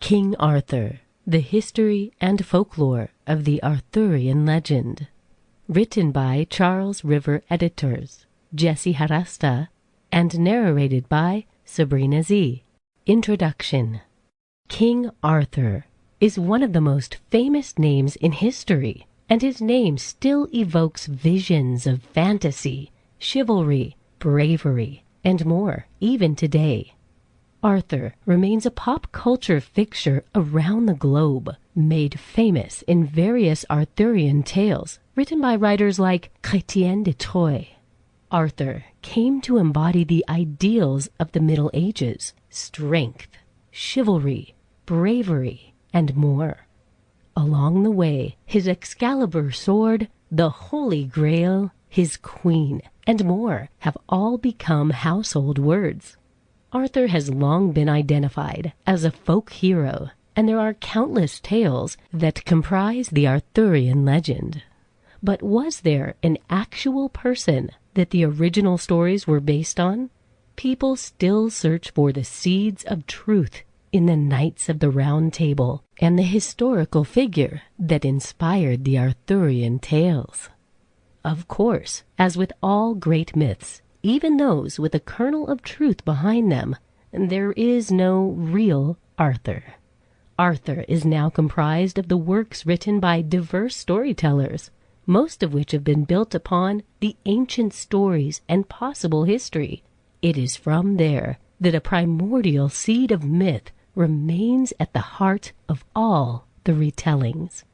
King Arthur, the history and folklore of the Arthurian legend. Written by Charles River Editors, Jesse Harasta, and narrated by Sabrina Z. Introduction. King Arthur is one of the most famous names in history, and his name still evokes visions of fantasy, chivalry, bravery, and more, even today. Arthur remains a pop culture fixture around the globe, made famous in various Arthurian tales written by writers like Chretien de Troyes. Arthur came to embody the ideals of the Middle Ages: strength, chivalry, bravery, and more. Along the way, his Excalibur sword, the Holy Grail, his queen, and more have all become household words. Arthur has long been identified as a folk hero, and there are countless tales that comprise the Arthurian legend. But was there an actual person that the original stories were based on? People still search for the seeds of truth in the Knights of the Round Table and the historical figure that inspired the Arthurian tales. Of course, as with all great myths, even those with a kernel of truth behind them, there is no real Arthur. Arthur is now comprised of the works written by diverse storytellers, most of which have been built upon the ancient stories and possible history. It is from there that a primordial seed of myth remains at the heart of all the retellings.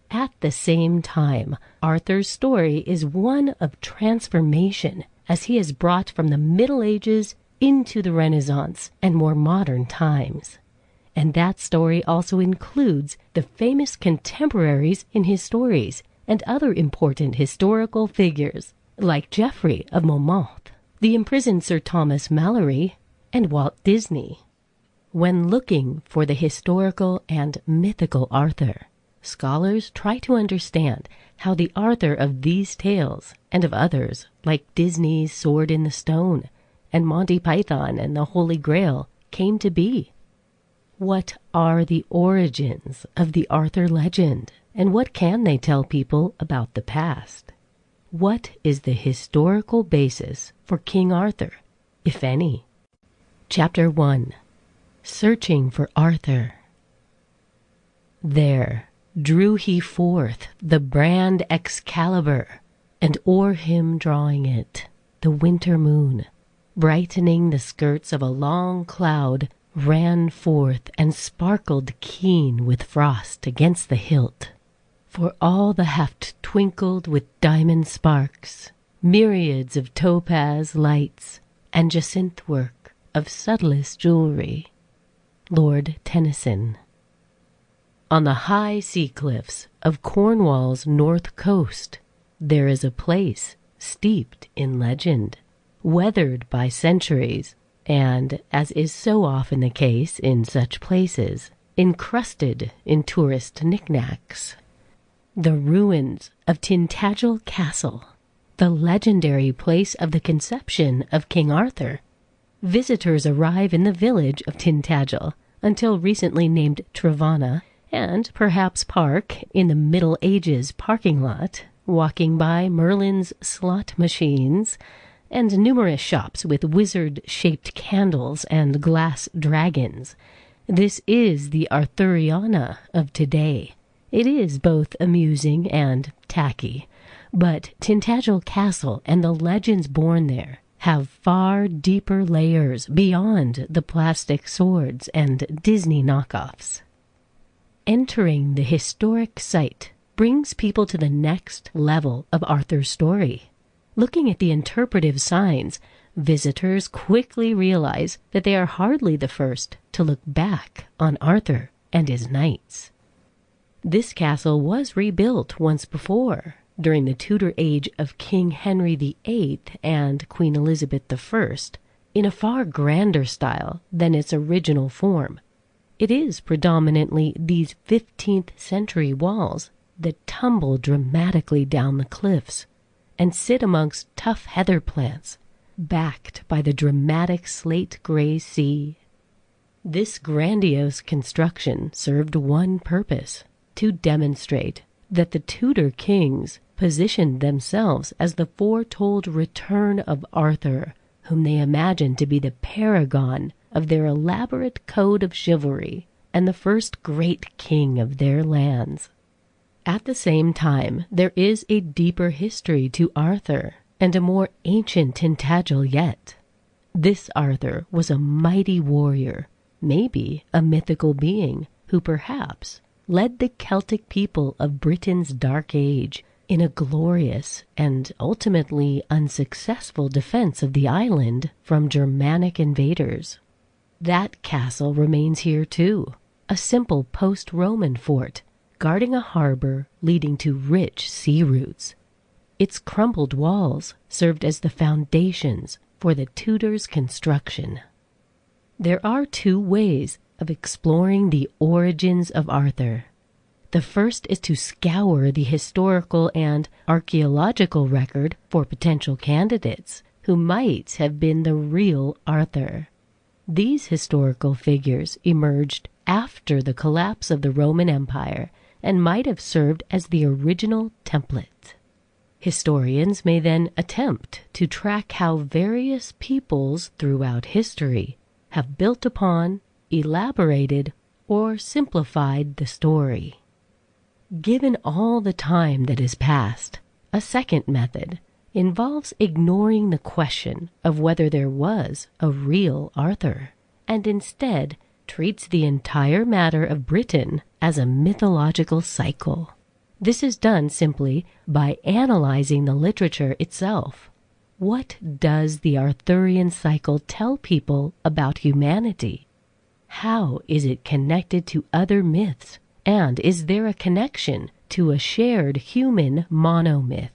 At the same time, Arthur's story is one of transformation, as he is brought from the Middle Ages into the Renaissance and more modern times. And that story also includes the famous contemporaries in his stories and other important historical figures, like Geoffrey of Monmouth, the imprisoned Sir Thomas Malory, and Walt Disney. When looking for the historical and mythical Arthur, scholars try to understand how the Arthur of these tales, and of others like Disney's Sword in the Stone and Monty Python and the Holy Grail, came to be. What are the origins of the Arthur legend, and what can they tell people about the past? What is the historical basis for King Arthur, if any? Chapter 1. Searching for Arthur. There drew he forth the brand Excalibur, and o'er him drawing it, the winter moon, brightening the skirts of a long cloud, ran forth and sparkled keen with frost against the hilt. For all the heft twinkled with diamond sparks, myriads of topaz lights, and jacinth work of subtlest jewelry. Lord Tennyson. On the high sea cliffs of Cornwall's north coast, there is a place steeped in legend, weathered by centuries, and, as is so often the case in such places, encrusted in tourist knickknacks. The ruins of Tintagel Castle, the legendary place of the conception of King Arthur. Visitors arrive in the village of Tintagel, until recently named Trevanna, and perhaps park in the Middle Ages parking lot, walking by Merlin's slot machines and numerous shops with wizard-shaped candles and glass dragons. This is the Arthuriana of today. It is both amusing and tacky, but Tintagel Castle and the legends born there have far deeper layers beyond the plastic swords and Disney knockoffs. Entering the historic site brings people to the next level of Arthur's story. Looking at the interpretive signs, visitors quickly realize that they are hardly the first to look back on Arthur and his knights. This castle was rebuilt once before, during the Tudor age of King Henry VIII and Queen Elizabeth I, in a far grander style than its original form. It is predominantly these 15th century walls that tumble dramatically down the cliffs and sit amongst tough heather plants, backed by the dramatic slate gray sea. This grandiose construction served one purpose: to demonstrate that the Tudor kings positioned themselves as the foretold return of Arthur, whom they imagined to be the paragon of their elaborate code of chivalry and the first great king of their lands. At the same time, there is a deeper history to Arthur, and a more ancient intangible yet. This Arthur was a mighty warrior, maybe a mythical being, who perhaps led the Celtic people of Britain's Dark Age in a glorious and ultimately unsuccessful defense of the island from Germanic invaders. That castle remains here too, a simple post-Roman fort guarding a harbor leading to rich sea routes. Its crumbled walls served as the foundations for the Tudors' construction. There are two ways of exploring the origins of Arthur. The first is to scour the historical and archaeological record for potential candidates who might have been the real Arthur. These historical figures emerged after the collapse of the Roman Empire and might have served as the original template. Historians may then attempt to track how various peoples throughout history have built upon, elaborated, or simplified the story. Given all the time that has passed, a second method involves ignoring the question of whether there was a real Arthur, and instead treats the entire matter of Britain as a mythological cycle. This is done simply by analyzing the literature itself. What does the Arthurian cycle tell people about humanity? How is it connected to other myths? And is there a connection to a shared human monomyth?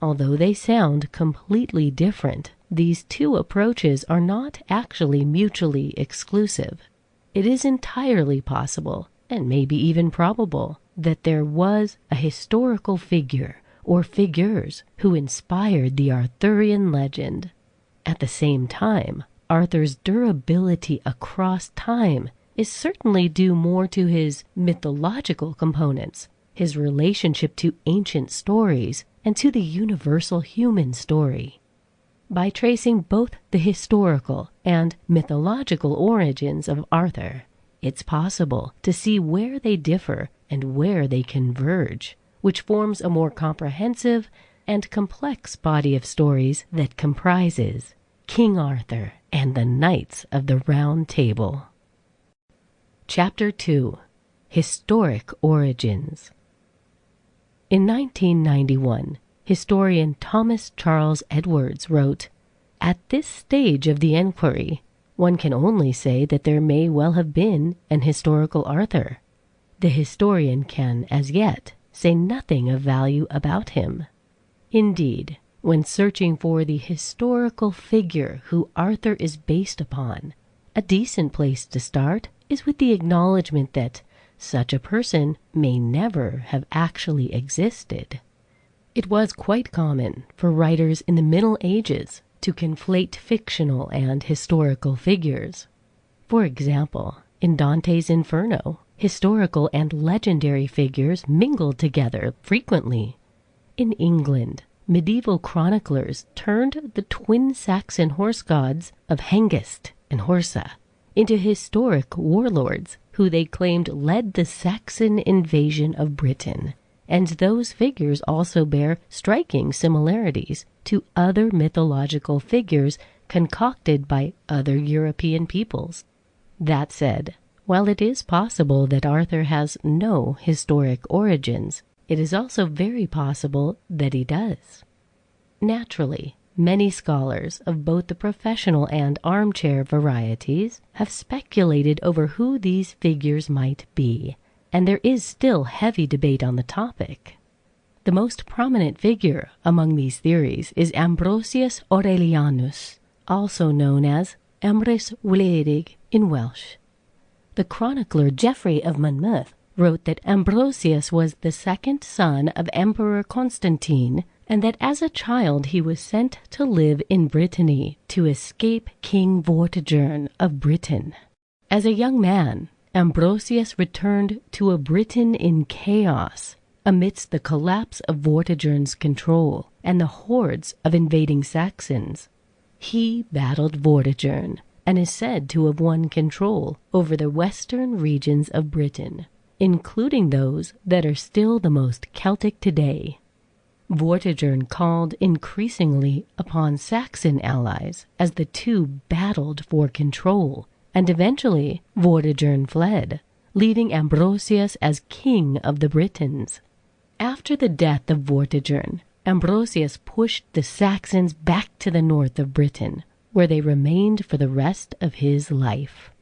Although they sound completely different, these two approaches are not actually mutually exclusive. It is entirely possible, and maybe even probable, that there was a historical figure or figures who inspired the Arthurian legend. At the same time, Arthur's durability across time is certainly due more to his mythological components, his relationship to ancient stories, and to the universal human story. By tracing both the historical and mythological origins of Arthur, it's possible to see where they differ and where they converge, which forms a more comprehensive and complex body of stories that comprises King Arthur and the Knights of the Round Table. Chapter 2. Historic Origins. In 1991, historian Thomas Charles Edwards wrote, "At this stage of the enquiry, one can only say that there may well have been an historical Arthur. The historian can, as yet, say nothing of value about him. Indeed, when searching for the historical figure who Arthur is based upon, a decent place to start is with the acknowledgement that such a person may never have actually existed." It was quite common for writers in the Middle Ages to conflate fictional and historical figures. For example, in Dante's Inferno, historical and legendary figures mingled together frequently. In England, medieval chroniclers turned the twin Saxon horse gods of Hengist and Horsa into historic warlords who they claimed led the Saxon invasion of Britain, and those figures also bear striking similarities to other mythological figures concocted by other European peoples. That said, while it is possible that Arthur has no historic origins, it is also very possible that he does. Naturally, many scholars of both the professional and armchair varieties have speculated over who these figures might be, and there is still heavy debate on the topic. The most prominent figure among these theories is Ambrosius Aurelianus, also known as Emrys Wledig in Welsh. The chronicler Geoffrey of Monmouth wrote that Ambrosius was the second son of Emperor Constantine, and that as a child he was sent to live in Brittany to escape King Vortigern of Britain. As a young man, Ambrosius returned to a Britain in chaos amidst the collapse of Vortigern's control and the hordes of invading Saxons. He battled Vortigern and is said to have won control over the western regions of Britain, including those that are still the most Celtic today. Vortigern called increasingly upon Saxon allies as the two battled for control, and eventually Vortigern fled, leaving Ambrosius as king of the Britons. After the death of Vortigern, Ambrosius pushed the Saxons back to the north of Britain, where they remained for the rest of his life.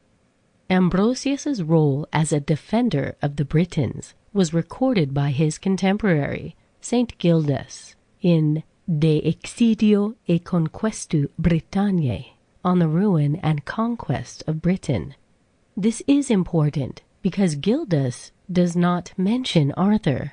Ambrosius's role as a defender of the Britons was recorded by his contemporary, Saint Gildas, in De Excidio e Conquestu Britanniae, on the ruin and conquest of Britain. This is important because Gildas does not mention Arthur.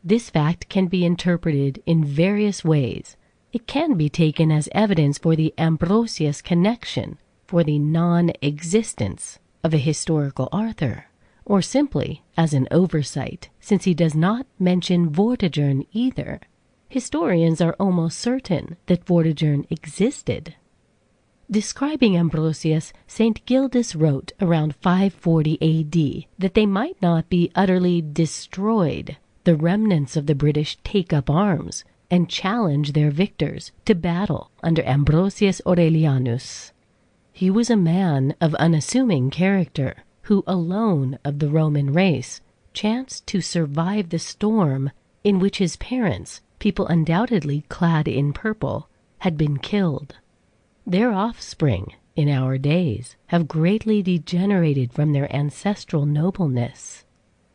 This fact can be interpreted in various ways. It can be taken as evidence for the Ambrosius connection, for the non-existence of a historical Arthur, or simply as an oversight, since he does not mention Vortigern either. Historians are almost certain that Vortigern existed. Describing Ambrosius, St. Gildas wrote around 540 A.D. that they might not be utterly destroyed. The remnants of the British take up arms and challenge their victors to battle under Ambrosius Aurelianus. He was a man of unassuming character, who alone of the Roman race chanced to survive the storm in which his parents, people undoubtedly clad in purple, had been killed. Their offspring, in our days, have greatly degenerated from their ancestral nobleness.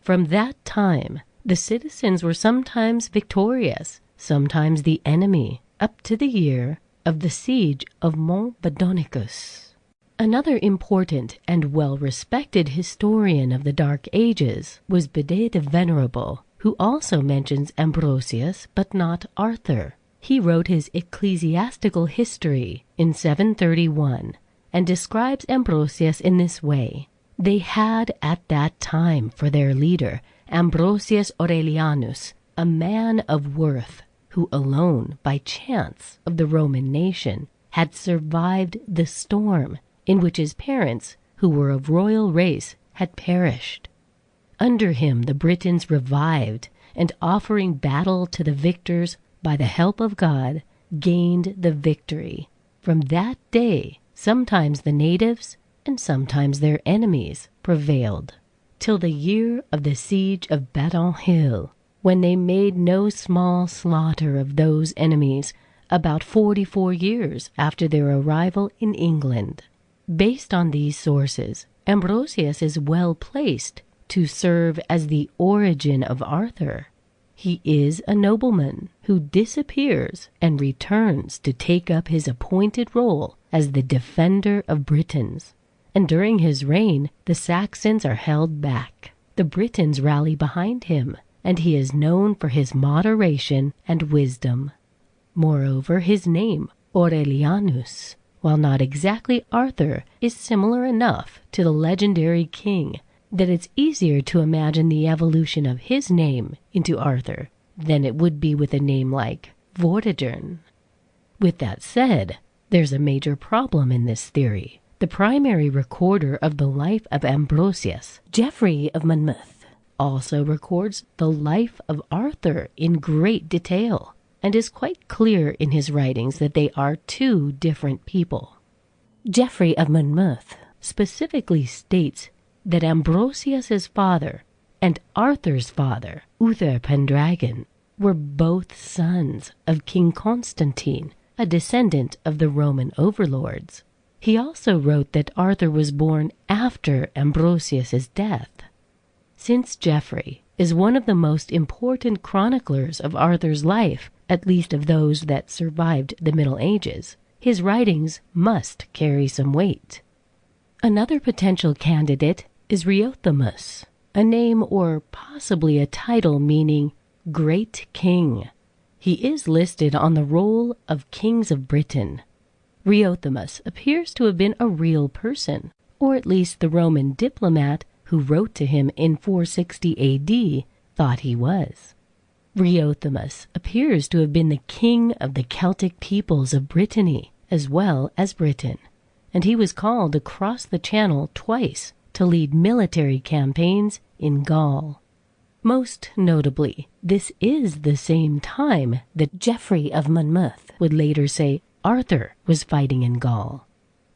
From that time, the citizens were sometimes victorious, sometimes the enemy, up to the year of the siege of Mont Badonicus. Another important and well-respected historian of the Dark Ages was Bede the Venerable, who also mentions Ambrosius but not Arthur. He wrote his Ecclesiastical History in 731 and describes Ambrosius in this way. They had at that time for their leader Ambrosius Aurelianus, a man of worth, who alone, by chance of the Roman nation, had survived the storm in which his parents, who were of royal race, had perished. Under him the Britons revived, and offering battle to the victors by the help of God, gained the victory. From that day, sometimes the natives, and sometimes their enemies, prevailed, till the year of the siege of Badon Hill, when they made no small slaughter of those enemies, about 44 years after their arrival in England. Based on these sources, Ambrosius is well placed to serve as the origin of Arthur. He is a nobleman who disappears and returns to take up his appointed role as the defender of Britons. And during his reign, the Saxons are held back. The Britons rally behind him, and he is known for his moderation and wisdom. Moreover, his name, Aurelianus, while not exactly Arthur, is similar enough to the legendary king that it's easier to imagine the evolution of his name into Arthur than it would be with a name like Vortigern. With that said, there's a major problem in this theory. The primary recorder of the life of Ambrosius, Geoffrey of Monmouth, also records the life of Arthur in great detail, and is quite clear in his writings that they are two different people. Geoffrey of Monmouth specifically states that Ambrosius's father and Arthur's father, Uther Pendragon, were both sons of King Constantine, a descendant of the Roman overlords. He also wrote that Arthur was born after Ambrosius's death. Since Geoffrey is one of the most important chroniclers of Arthur's life, at least of those that survived the Middle Ages, his writings must carry some weight. Another potential candidate is Reothamus, a name or possibly a title meaning Great King. He is listed on the roll of kings of Britain. Reothamus appears to have been a real person, or at least the Roman diplomat who wrote to him in 460 AD thought he was. Riothamus appears to have been the king of the Celtic peoples of Brittany as well as Britain, and he was called across the Channel twice to lead military campaigns in Gaul. Most notably, this is the same time that Geoffrey of Monmouth would later say Arthur was fighting in Gaul.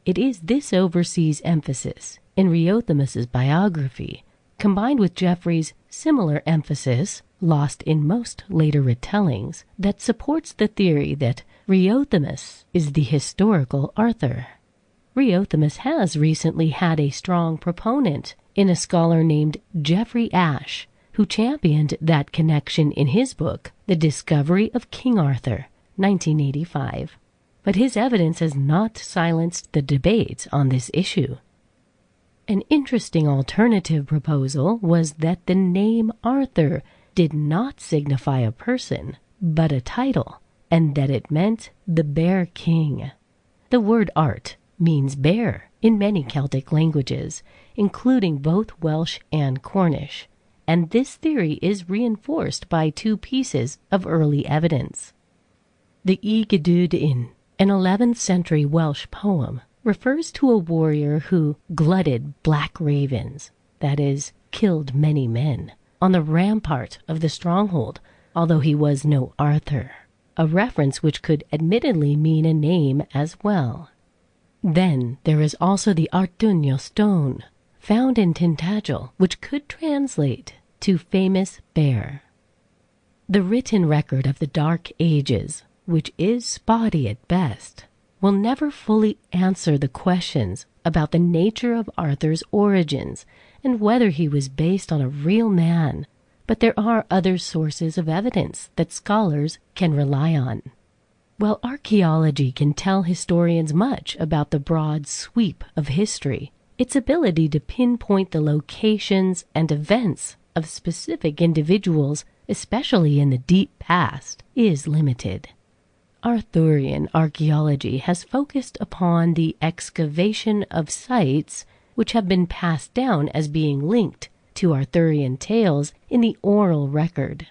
It is this overseas emphasis in Riothamus's biography, combined with Geoffrey's similar emphasis, lost in most later retellings, that supports the theory that Riothamus is the historical Arthur. Riothamus has recently had a strong proponent in a scholar named Geoffrey Ashe, who championed that connection in his book, The Discovery of King Arthur, 1985. But his evidence has not silenced the debates on this issue. An interesting alternative proposal was that the name Arthur did not signify a person, but a title, and that it meant the Bear King. The word art means bear in many Celtic languages, including both Welsh and Cornish, and this theory is reinforced by two pieces of early evidence. The Y Gydwyn, an 11th century Welsh poem, refers to a warrior who glutted black ravens, that is, killed many men, on the rampart of the stronghold, although he was no Arthur, a reference which could admittedly mean a name as well. Then there is also the Arthurian stone, found in Tintagel, which could translate to famous bear. The written record of the Dark Ages, which is spotty at best, will never fully answer the questions about the nature of Arthur's origins and whether he was based on a real man, but there are other sources of evidence that scholars can rely on. While archaeology can tell historians much about the broad sweep of history, its ability to pinpoint the locations and events of specific individuals, especially in the deep past, is limited. Arthurian archaeology has focused upon the excavation of sites which have been passed down as being linked to Arthurian tales in the oral record.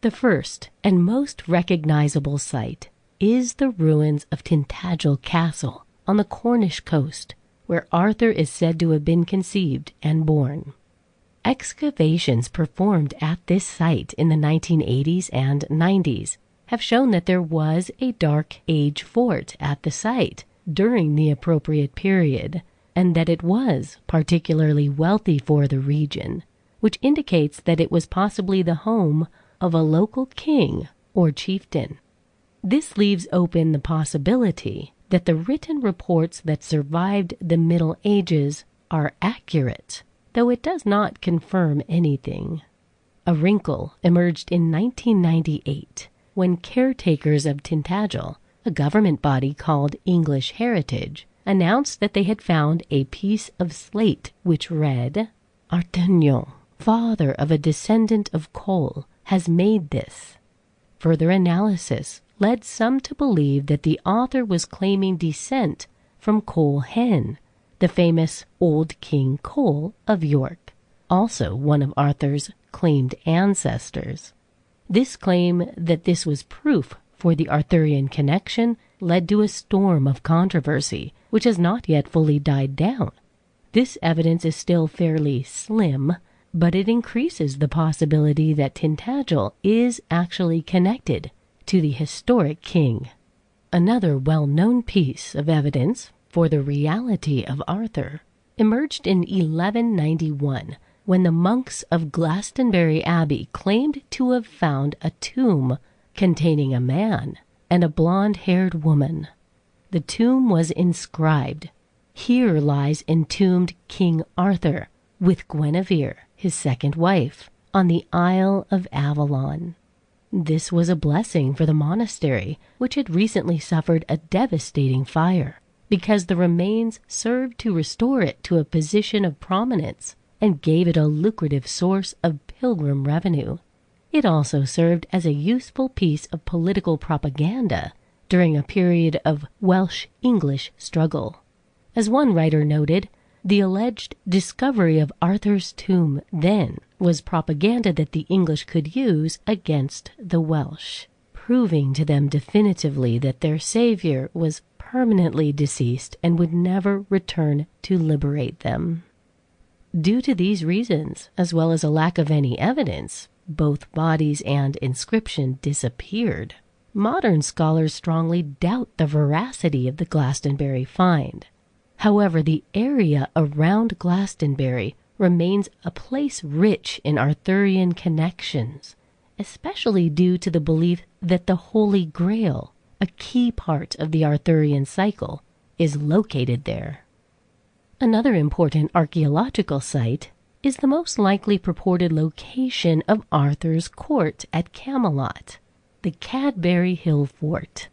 The first and most recognizable site is the ruins of Tintagel Castle on the Cornish coast, where Arthur is said to have been conceived and born. Excavations performed at this site in the 1980s and 90s have shown that there was a Dark Age fort at the site during the appropriate period, and that it was particularly wealthy for the region, which indicates that it was possibly the home of a local king or chieftain. This leaves open the possibility that the written reports that survived the Middle Ages are accurate, though it does not confirm anything. A wrinkle emerged in 1998 when caretakers of Tintagel, a government body called English Heritage, announced that they had found a piece of slate which read, "Arthurian, father of a descendant of Cole, has made this." Further analysis led some to believe that the author was claiming descent from Cole Hen, the famous Old King Cole of York, also one of Arthur's claimed ancestors. This claim that this was proof for the Arthurian connection led to a storm of controversy, which has not yet fully died down. This evidence is still fairly slim, but it increases the possibility that Tintagel is actually connected to the historic king. Another well-known piece of evidence for the reality of Arthur emerged in 1191 when the monks of Glastonbury Abbey claimed to have found a tomb containing a man and a blonde-haired woman. The tomb was inscribed, "Here lies entombed King Arthur with Guinevere, his second wife, on the Isle of Avalon." This was a blessing for the monastery, which had recently suffered a devastating fire, because the remains served to restore it to a position of prominence and gave it a lucrative source of pilgrim revenue. It also served as a useful piece of political propaganda during a period of Welsh-English struggle. As one writer noted, The alleged discovery of Arthur's tomb then was propaganda that the English could use against the Welsh, proving to them definitively that their savior was permanently deceased and would never return to liberate them. Due to these reasons, as well as a lack of any evidence, both bodies and inscription disappeared. Modern scholars strongly doubt the veracity of the Glastonbury find. However, the area around Glastonbury remains a place rich in Arthurian connections, especially due to the belief that the Holy Grail, a key part of the Arthurian cycle, is located there. Another important archaeological site is the most likely purported location of Arthur's court at Camelot, the Cadbury Hill Fort.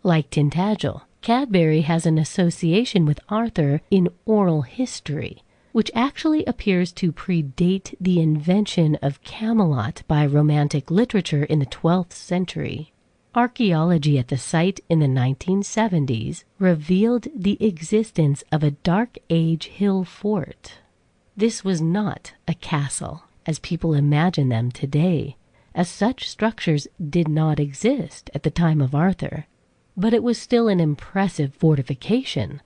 Like Tintagel, Cadbury has an association with Arthur in oral history, which actually appears to predate the invention of Camelot by Romantic literature in the 12th century. Archaeology at the site in the 1970s revealed the existence of a Dark Age hill fort. This was not a castle, as people imagine them today, as such structures did not exist at the time of Arthur, but it was still an impressive fortification.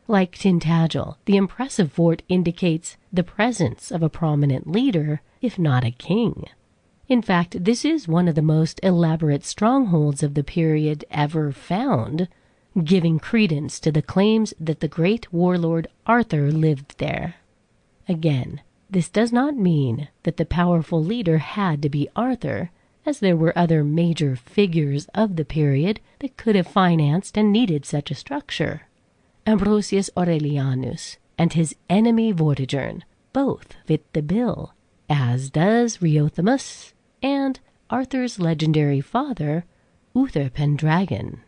Like Tintagel, the impressive fort indicates the presence of a prominent leader, if not a king. In fact, this is one of the most elaborate strongholds of the period ever found, giving credence to the claims that the great warlord Arthur lived there. Again, this does not mean that the powerful leader had to be Arthur, as there were other major figures of the period that could have financed and needed such a structure. Ambrosius Aurelianus and his enemy Vortigern both fit the bill, as does Riothamus and Arthur's legendary father, Uther Pendragon.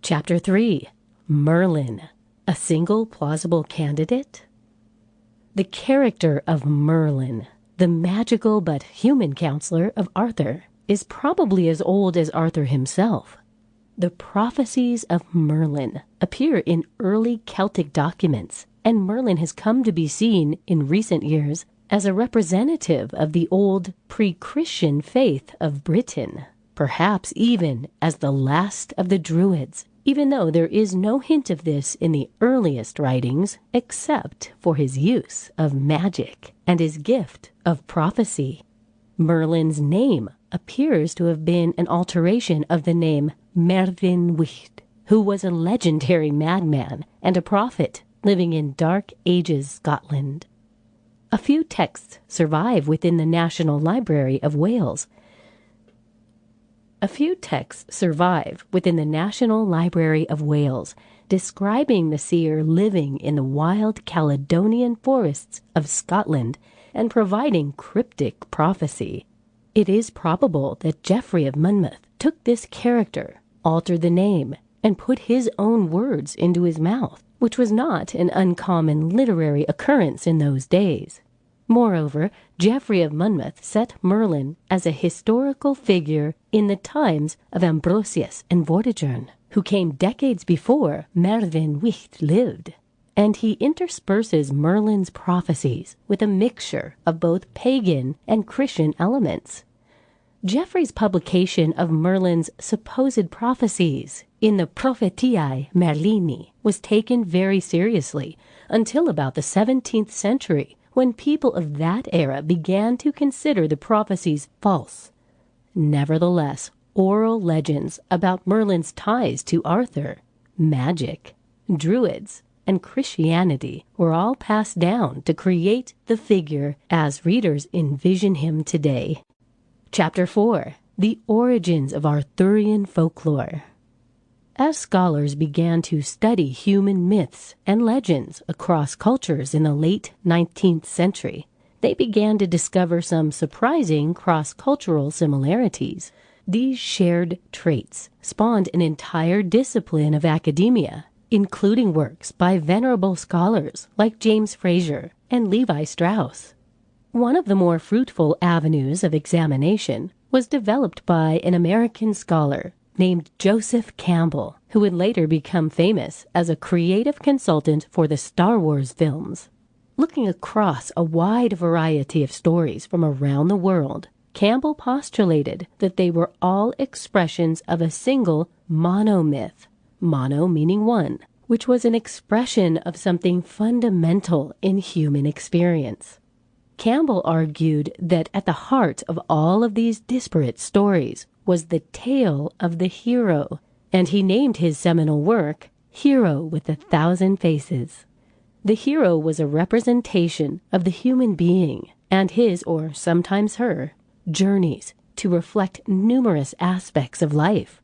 Chapter 3. Merlin, a single plausible candidate? The character of Merlin, the magical but human counselor of Arthur, is probably as old as Arthur himself. The prophecies of Merlin appear in early Celtic documents, and Merlin has come to be seen in recent years as a representative of the old pre-Christian faith of Britain, perhaps even as the last of the Druids, even though there is no hint of this in the earliest writings except for his use of magic and his gift of prophecy. Merlin's name appears to have been an alteration of the name Merddin Wyllt, who was a legendary madman and a prophet living in Dark Ages Scotland. A few texts survive within the National Library of Wales. Describing the seer living in the wild Caledonian forests of Scotland and providing cryptic prophecy. It is probable that Geoffrey of Monmouth took this character, altered the name, and put his own words into his mouth, which was not an uncommon literary occurrence in those days. Moreover, Geoffrey of Monmouth set Merlin as a historical figure in the times of Ambrosius and Vortigern, who came decades before Merddin Wyllt lived, and he intersperses Merlin's prophecies with a mixture of both pagan and Christian elements. Geoffrey's publication of Merlin's supposed prophecies in the Prophetiae Merlini was taken very seriously until about the 17th century, when people of that era began to consider the prophecies false. Nevertheless, oral legends about Merlin's ties to Arthur, magic, druids, and Christianity were all passed down to create the figure as readers envision him today. Chapter 4. The Origins of Arthurian Folklore. As scholars began to study human myths and legends across cultures in the late 19th century, they began to discover some surprising cross-cultural similarities. These shared traits spawned an entire discipline of academia, including works by venerable scholars like James Frazer and Levi Strauss. One of the more fruitful avenues of examination was developed by an American scholar named Joseph Campbell, who would later become famous as a creative consultant for the Star Wars films. Looking across a wide variety of stories from around the world, Campbell postulated that they were all expressions of a single monomyth, mono meaning one, which was an expression of something fundamental in human experience. Campbell argued that at the heart of all of these disparate stories was the tale of the hero, and he named his seminal work Hero with a Thousand Faces. The hero was a representation of the human being and his, or sometimes her, journeys to reflect numerous aspects of life,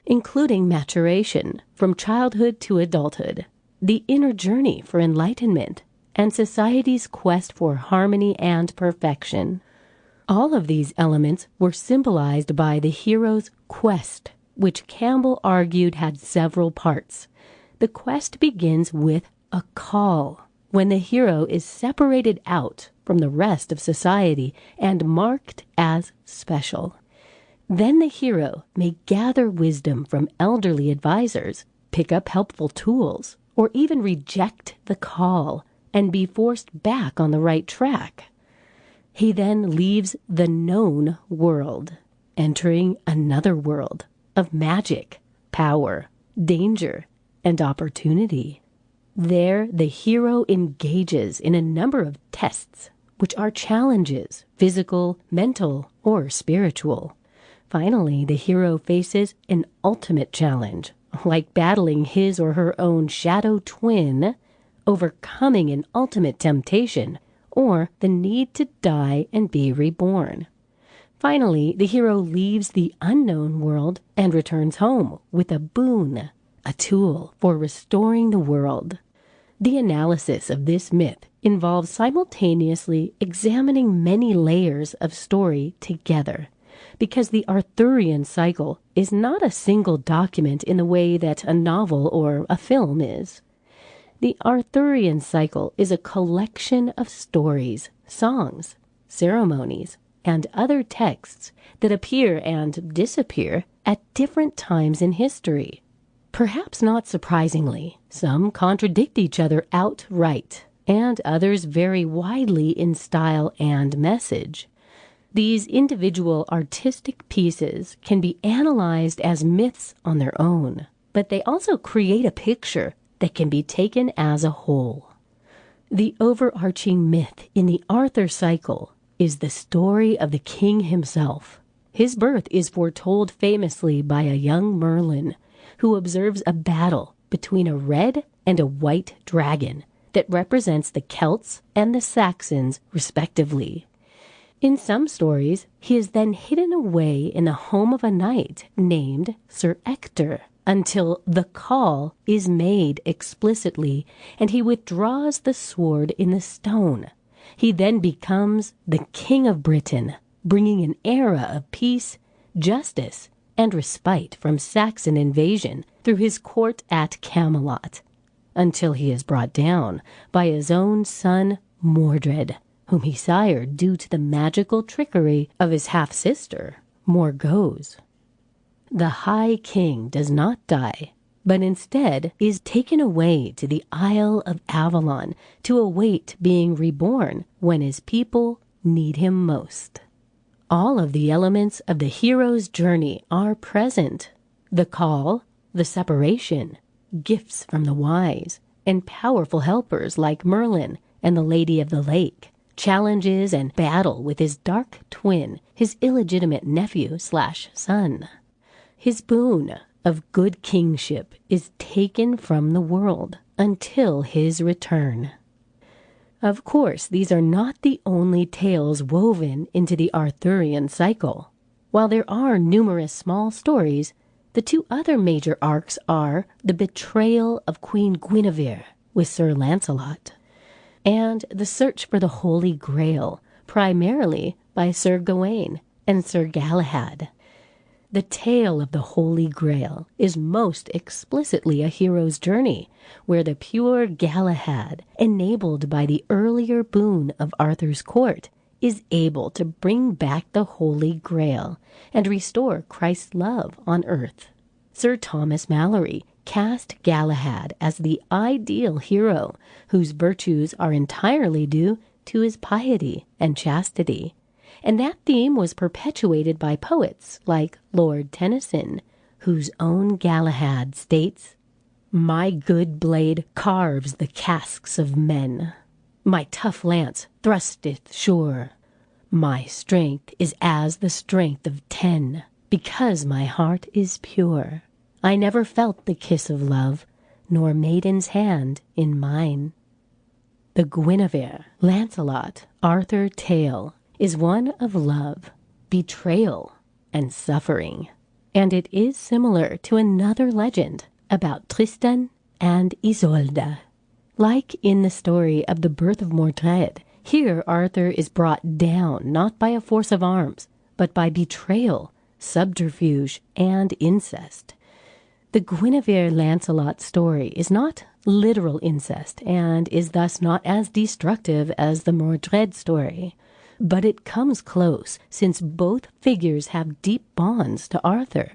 including maturation from childhood to adulthood, the inner journey for enlightenment, and society's quest for harmony and perfection. All of these elements were symbolized by the hero's quest, which Campbell argued had several parts. The quest begins with a call, when the hero is separated out from the rest of society and marked as special. Then the hero may gather wisdom from elderly advisors, pick up helpful tools, or even reject the call and be forced back on the right track. He then leaves the known world, entering another world of magic, power, danger, and opportunity. There, the hero engages in a number of tests, which are challenges, physical, mental, or spiritual. Finally, the hero faces an ultimate challenge, like battling his or her own shadow twin, overcoming an ultimate temptation, or the need to die and be reborn. Finally, the hero leaves the unknown world and returns home with a boon, a tool for restoring the world. The analysis of this myth involves simultaneously examining many layers of story together, because the Arthurian cycle is not a single document in the way that a novel or a film is. The Arthurian cycle is a collection of stories, songs, ceremonies, and other texts that appear and disappear at different times in history. Perhaps not surprisingly, some contradict each other outright, and others vary widely in style and message. These individual artistic pieces can be analyzed as myths on their own, but they also create a picture that can be taken as a whole. The overarching myth in the Arthur cycle is the story of the king himself. His birth is foretold famously by a young Merlin, who observes a battle between a red and a white dragon that represents the Celts and the Saxons, respectively. In some stories, he is then hidden away in the home of a knight named Sir Ector until the call is made explicitly and he withdraws the sword in the stone. He then becomes the King of Britain, bringing an era of peace, justice, and respite from Saxon invasion through his court at Camelot, until he is brought down by his own son Mordred, whom he sired due to the magical trickery of his half-sister, Morgause. The High King does not die, but instead is taken away to the Isle of Avalon to await being reborn when his people need him most. All of the elements of the hero's journey are present: the call, the separation, gifts from the wise, and powerful helpers like Merlin and the Lady of the Lake, challenges and battle with his dark twin, his illegitimate nephew/son. His boon of good kingship is taken from the world until his return. Of course, these are not the only tales woven into the Arthurian cycle. While there are numerous small stories, the two other major arcs are the betrayal of Queen Guinevere with Sir Lancelot, and the search for the Holy Grail, primarily by Sir Gawain and Sir Galahad. The tale of the Holy Grail is most explicitly a hero's journey, where the pure Galahad, enabled by the earlier boon of Arthur's court, is able to bring back the Holy Grail and restore Christ's love on earth. Sir Thomas Malory cast Galahad as the ideal hero, whose virtues are entirely due to his piety and chastity. And that theme was perpetuated by poets like Lord Tennyson, whose own Galahad states, "My good blade carves the casques of men. My tough lance thrusteth sure. My strength is as the strength of 10, because my heart is pure. I never felt the kiss of love, nor maiden's hand in mine." The Guinevere, Lancelot, Arthur tale is one of love, betrayal, and suffering. And it is similar to another legend about Tristan and Isolde. Like in the story of the birth of Mordred, here Arthur is brought down not by a force of arms, but by betrayal, subterfuge, and incest. The Guinevere Lancelot story is not literal incest and is thus not as destructive as the Mordred story. But it comes close, since both figures have deep bonds to Arthur.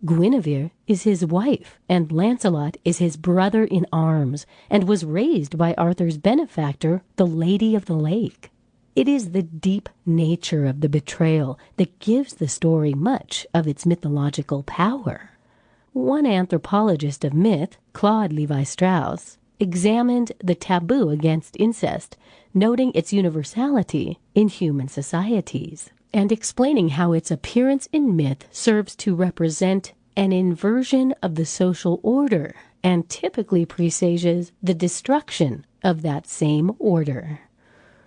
Guinevere is his wife, and Lancelot is his brother in arms, and was raised by Arthur's benefactor, the Lady of the Lake. It is the deep nature of the betrayal that gives the story much of its mythological power. One anthropologist of myth, Claude Levi-Strauss, examined the taboo against incest, noting its universality in human societies, and explaining how its appearance in myth serves to represent an inversion of the social order and typically presages the destruction of that same order.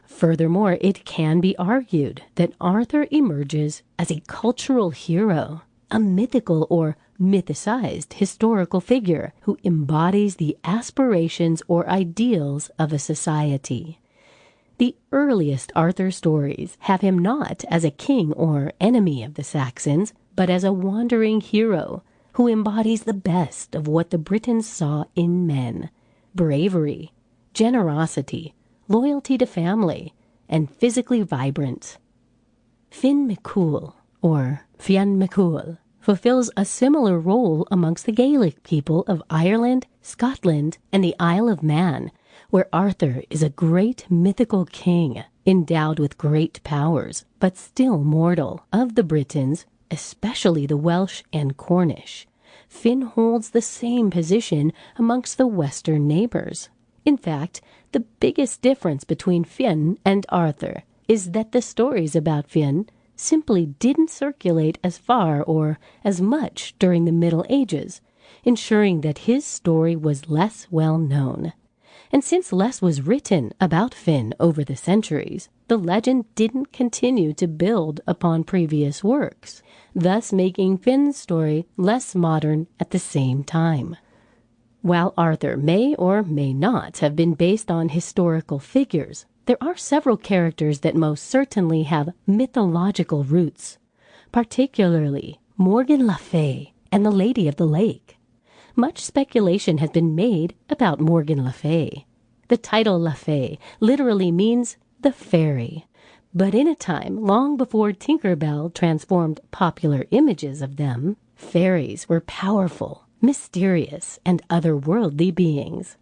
Furthermore, it can be argued that Arthur emerges as a cultural hero, a mythical or mythicized historical figure who embodies the aspirations or ideals of a society. The earliest Arthur stories have him not as a king or enemy of the Saxons, but as a wandering hero who embodies the best of what the Britons saw in men: bravery, generosity, loyalty to family, and physically vibrant. Finn McCool, or Fionn McCool, fulfills a similar role amongst the Gaelic people of Ireland, Scotland, and the Isle of Man, where Arthur is a great mythical king, endowed with great powers, but still mortal. Of the Britons, especially the Welsh and Cornish, Finn holds the same position amongst the Western neighbors. In fact, the biggest difference between Fionn and Arthur is that the stories about Fionn simply didn't circulate as far or as much during the Middle Ages, ensuring that his story was less well known. And since less was written about Finn over the centuries, the legend didn't continue to build upon previous works, thus making Finn's story less modern at the same time. While Arthur may or may not have been based on historical figures, there are several characters that most certainly have mythological roots, particularly Morgan Le Fay and the Lady of the Lake. Much speculation has been made about Morgan Le Fay. The title Le Fay literally means the fairy, but in a time long before Tinker Bell transformed popular images of them, fairies were powerful, mysterious, and otherworldly beings.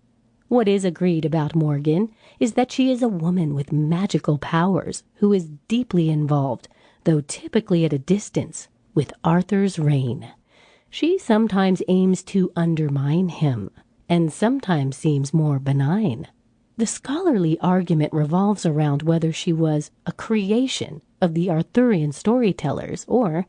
What is agreed about Morgan is that she is a woman with magical powers who is deeply involved, though typically at a distance, with Arthur's reign. She sometimes aims to undermine him, and sometimes seems more benign. The scholarly argument revolves around whether she was a creation of the Arthurian storytellers or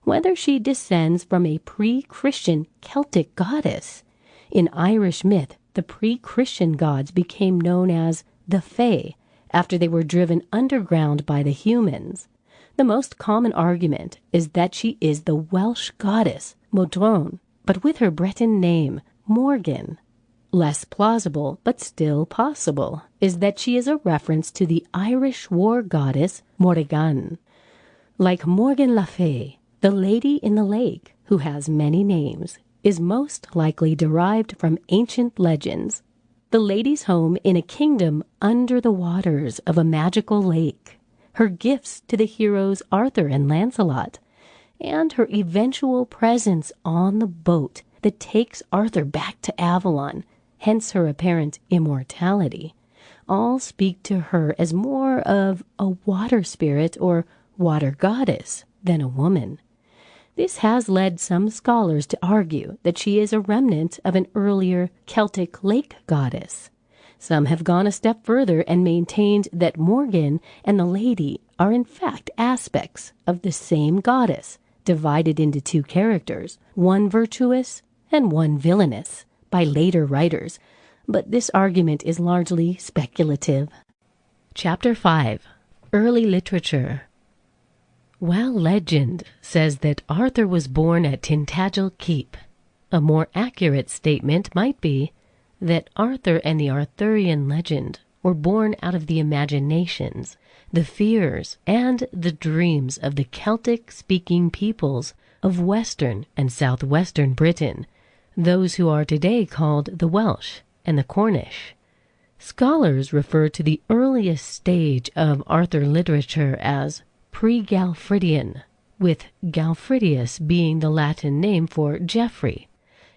whether she descends from a pre-Christian Celtic goddess. In Irish myth, the pre-Christian gods became known as the Fae after they were driven underground by the humans. The most common argument is that she is the Welsh goddess Modron, but with her Breton name, Morgan. Less plausible, but still possible, is that she is a reference to the Irish war goddess Morrigan. Like Morgan Le Fay, the Lady in the Lake, who has many names, is most likely derived from ancient legends. The lady's home in a kingdom under the waters of a magical lake, her gifts to the heroes Arthur and Lancelot, and her eventual presence on the boat that takes Arthur back to Avalon, hence her apparent immortality, all speak to her as more of a water spirit or water goddess than a woman. This has led some scholars to argue that she is a remnant of an earlier Celtic lake goddess. Some have gone a step further and maintained that Morgan and the lady are in fact aspects of the same goddess, divided into two characters, one virtuous and one villainous, by later writers, but this argument is largely speculative. Chapter 5. Early Literature. While legend says that Arthur was born at Tintagel Keep, a more accurate statement might be that Arthur and the Arthurian legend were born out of the imaginations, the fears, and the dreams of the Celtic-speaking peoples of western and southwestern Britain, those who are today called the Welsh and the Cornish. Scholars refer to the earliest stage of Arthur literature as pre-Galfridian, with Galfridius being the Latin name for Geoffrey.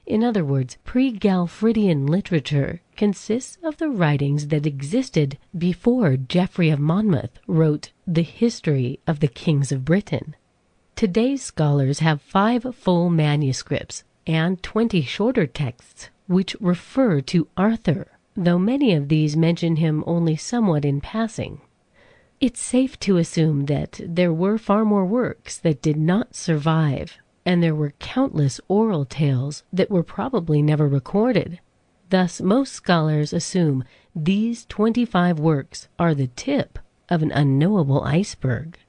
In other words, pre-Galfridian literature consists of the writings that existed before Geoffrey of Monmouth wrote the History of the Kings of Britain. Today's scholars have 5 full manuscripts and 20 shorter texts which refer to Arthur, though many of these mention him only somewhat in passing. It's safe to assume that there were far more works that did not survive, and there were countless oral tales that were probably never recorded. Thus, most scholars assume these 25 works are the tip of an unknowable iceberg.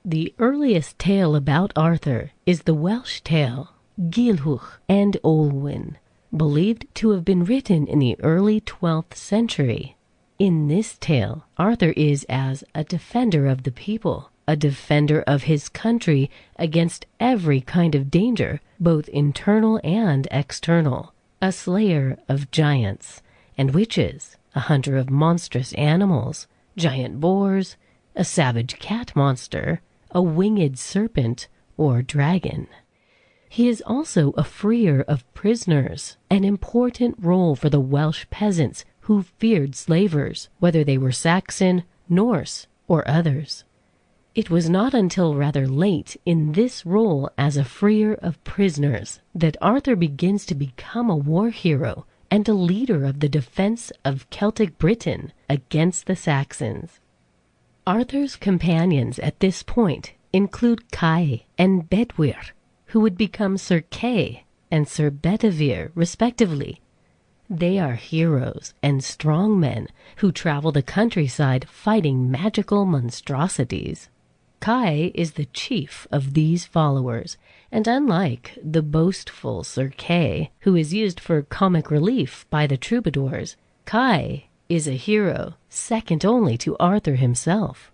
The earliest tale about Arthur is the Welsh tale, Gulhwch and Olwen, believed to have been written in the early 12th century. In this tale, Arthur is as a defender of the people, a defender of his country against every kind of danger, both internal and external, a slayer of giants and witches, a hunter of monstrous animals, giant boars, a savage cat monster, a winged serpent, or dragon. He is also a freer of prisoners, an important role for the Welsh peasants who feared slavers, whether they were Saxon, Norse, or others. It was not until rather late in this role as a freer of prisoners that Arthur begins to become a war hero and a leader of the defense of Celtic Britain against the Saxons. Arthur's companions at this point include Kai and Bedwyr, who would become Sir Kay and Sir Bedivere, respectively. They are heroes and strong men who travel the countryside fighting magical monstrosities. Kai is the chief of these followers, and unlike the boastful Sir Kay, who is used for comic relief by the troubadours, Kai is a hero second only to Arthur himself.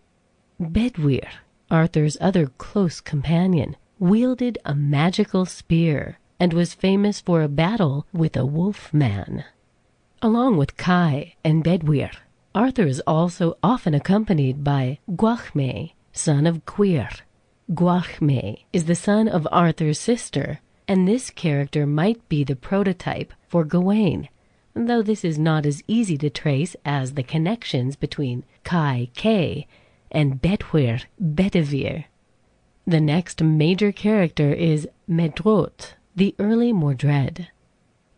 Bedwyr, Arthur's other close companion, wielded a magical spear and was famous for a battle with a wolf man. Along with Kai and Bedwyr, Arthur is also often accompanied by Gwalchmai, son of Gwyr. Gwalchmai is the son of Arthur's sister, and this character might be the prototype for Gawain, though this is not as easy to trace as the connections between Kai Kay and Bedwyr Bedivere. The next major character is Medrot, the early Mordred.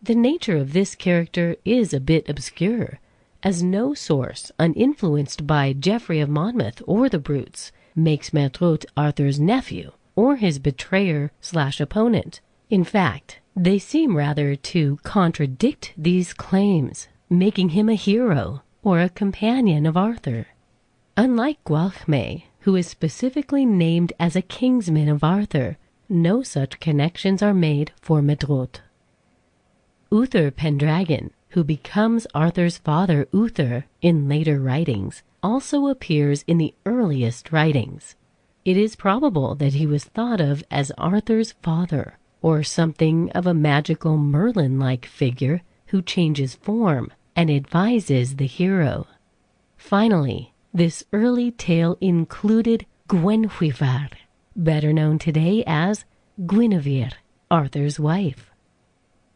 The nature of this character is a bit obscure, as no source uninfluenced by Geoffrey of Monmouth or the Brutes makes Medrot Arthur's nephew or his betrayer/opponent. In fact, they seem rather to contradict these claims, making him a hero or a companion of Arthur. Unlike Gwalchmai, who is specifically named as a kinsman of Arthur, no such connections are made for Medrot. Uther Pendragon, who becomes Arthur's father Uther in later writings, also appears in the earliest writings. It is probable that he was thought of as Arthur's father, or something of a magical Merlin-like figure who changes form and advises the hero. Finally, this early tale included Gwenhwyvar, better known today as Guinevere, Arthur's wife.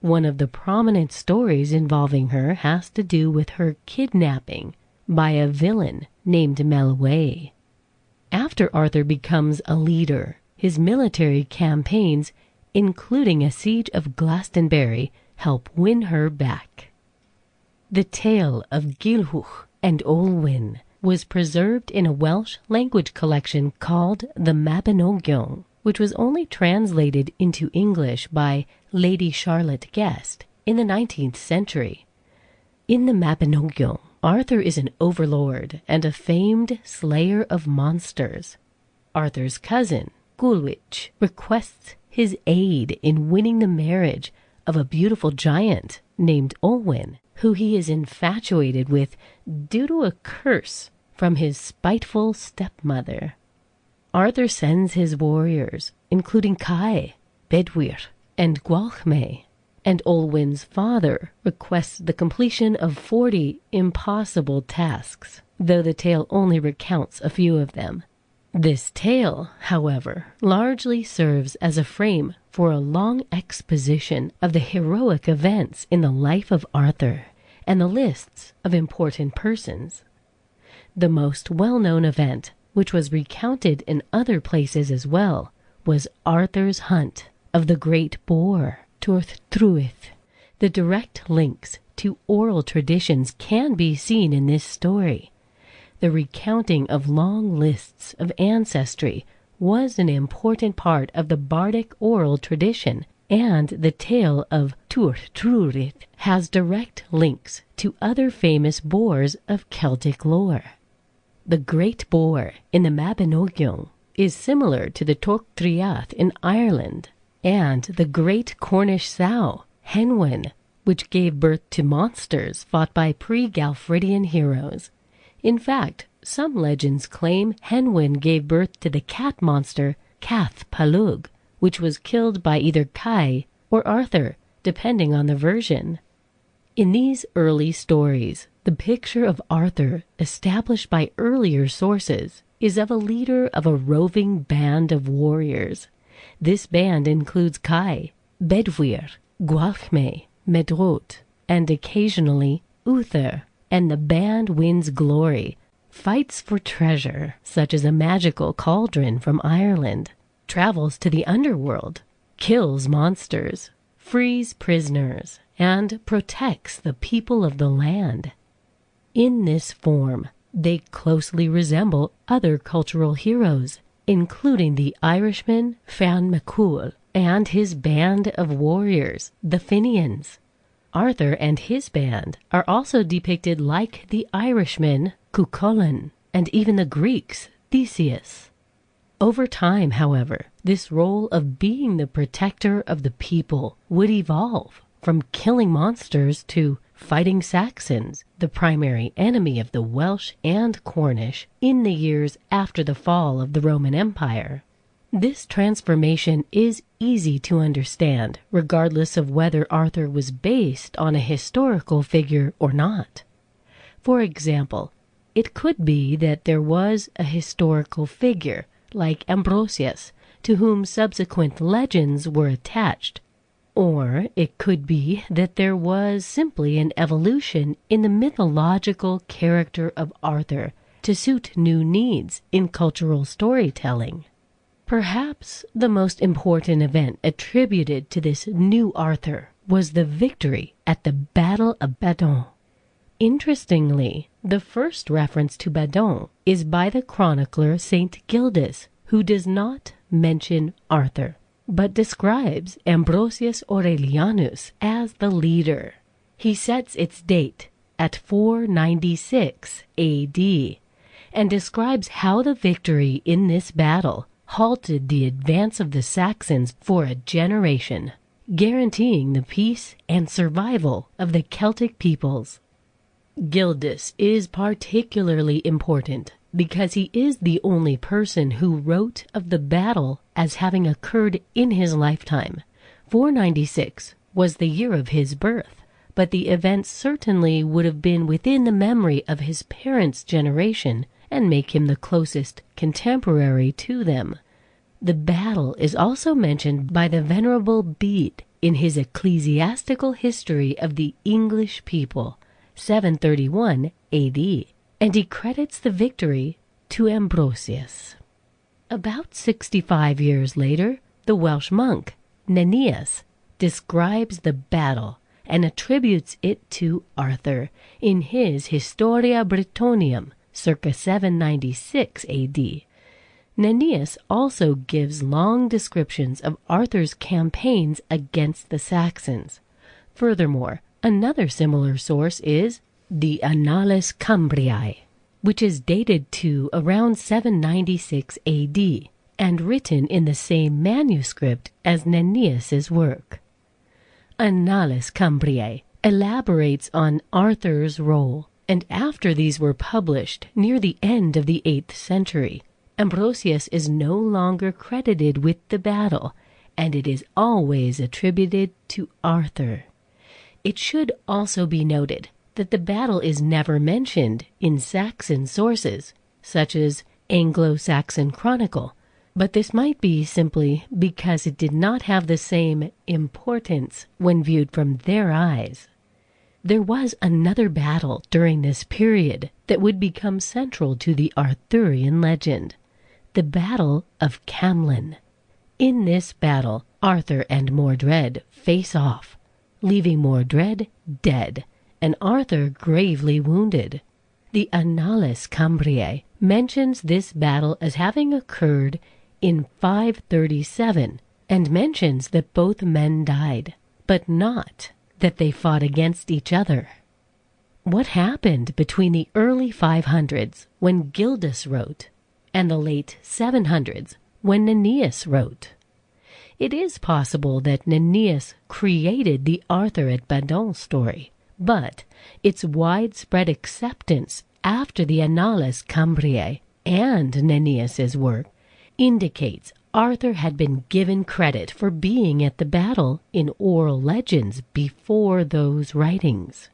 One of the prominent stories involving her has to do with her kidnapping by a villain named Melway. After Arthur becomes a leader, his military campaigns, including a siege of Glastonbury, help win her back. The tale of Gilhwch and Olwen was preserved in a Welsh language collection called the Mabinogion, which was only translated into English by Lady Charlotte Guest in the 19th century. In the Mabinogion, Arthur is an overlord and a famed slayer of monsters. Arthur's cousin, Gulwich, requests his aid in winning the marriage of a beautiful giant named Olwen, who he is infatuated with due to a curse from his spiteful stepmother. Arthur sends his warriors, including Kai, Bedwyr, and Gwalchmai, and Olwen's father requests the completion of 40 impossible tasks, though the tale only recounts a few of them. This tale, however, largely serves as a frame for a long exposition of the heroic events in the life of Arthur and the lists of important persons. The most well-known event, which was recounted in other places as well, was Arthur's hunt of the great boar, Turth Truith. The direct links to oral traditions can be seen in this story. The recounting of long lists of ancestry was an important part of the bardic oral tradition, and the tale of Turth Truith has direct links to other famous boars of Celtic lore. The Great Boar in the Mabinogion is similar to the Torc Triath in Ireland, and the Great Cornish Sow, Henwen, which gave birth to monsters fought by pre-Galfridian heroes. In fact, some legends claim Henwen gave birth to the cat monster Cath Palug, which was killed by either Kai or Arthur, depending on the version. In these early stories, the picture of Arthur, established by earlier sources, is of a leader of a roving band of warriors. This band includes Kai, Bedwyr, Gwalchmai, Medrot, and occasionally Uther, and the band wins glory, fights for treasure, such as a magical cauldron from Ireland, travels to the underworld, kills monsters, frees prisoners, and protects the people of the land. In this form, they closely resemble other cultural heroes, including the Irishman Fan MacCool and his band of warriors, the Finians. Arthur and his band are also depicted like the Irishman Cuchulainn and even the Greeks Theseus. Over time, however, this role of being the protector of the people would evolve from killing monsters to fighting Saxons, the primary enemy of the Welsh and Cornish, in the years after the fall of the Roman Empire. This transformation is easy to understand, regardless of whether Arthur was based on a historical figure or not. For example, it could be that there was a historical figure, like Ambrosius, to whom subsequent legends were attached. Or it could be that there was simply an evolution in the mythological character of Arthur to suit new needs in cultural storytelling. Perhaps the most important event attributed to this new Arthur was the victory at the Battle of Badon. Interestingly, the first reference to Badon is by the chronicler Saint Gildas, who does not mention Arthur, but describes Ambrosius Aurelianus as the leader. He sets its date at 496 AD and describes how the victory in this battle halted the advance of the Saxons for a generation, guaranteeing the peace and survival of the Celtic peoples. Gildas is particularly important because he is the only person who wrote of the battle as having occurred in his lifetime. 496 was the year of his birth, but the event certainly would have been within the memory of his parents' generation and make him the closest contemporary to them. The battle is also mentioned by the Venerable Bede in his ecclesiastical history of the English people, 731 AD, and he credits the victory to Ambrosius. About 65 years later, the Welsh monk, Nennius, describes the battle and attributes it to Arthur in his Historia Brittonium, circa 796 AD. Nennius also gives long descriptions of Arthur's campaigns against the Saxons. Furthermore, another similar source is the Annales Cambriae, which is dated to around 796 AD and written in the same manuscript as Nennius's work. Annales Cambriae elaborates on Arthur's role, and after these were published near the end of the 8th century, Ambrosius is no longer credited with the battle, and it is always attributed to Arthur. It should also be noted that the battle is never mentioned in Saxon sources, such as Anglo-Saxon Chronicle, but this might be simply because it did not have the same importance when viewed from their eyes. There was another battle during this period that would become central to the Arthurian legend, the Battle of Camlan. In this battle, Arthur and Mordred face off, leaving Mordred dead and Arthur gravely wounded. The Annales Cambriae mentions this battle as having occurred in 537 and mentions that both men died, but not that they fought against each other. What happened between the early 500s when Gildas wrote and the late 700s when Nennius wrote? It is possible that Nennius created the Arthur at Badon story, but its widespread acceptance after the Annales Cambriae and Nennius's work indicates Arthur had been given credit for being at the battle in oral legends before those writings.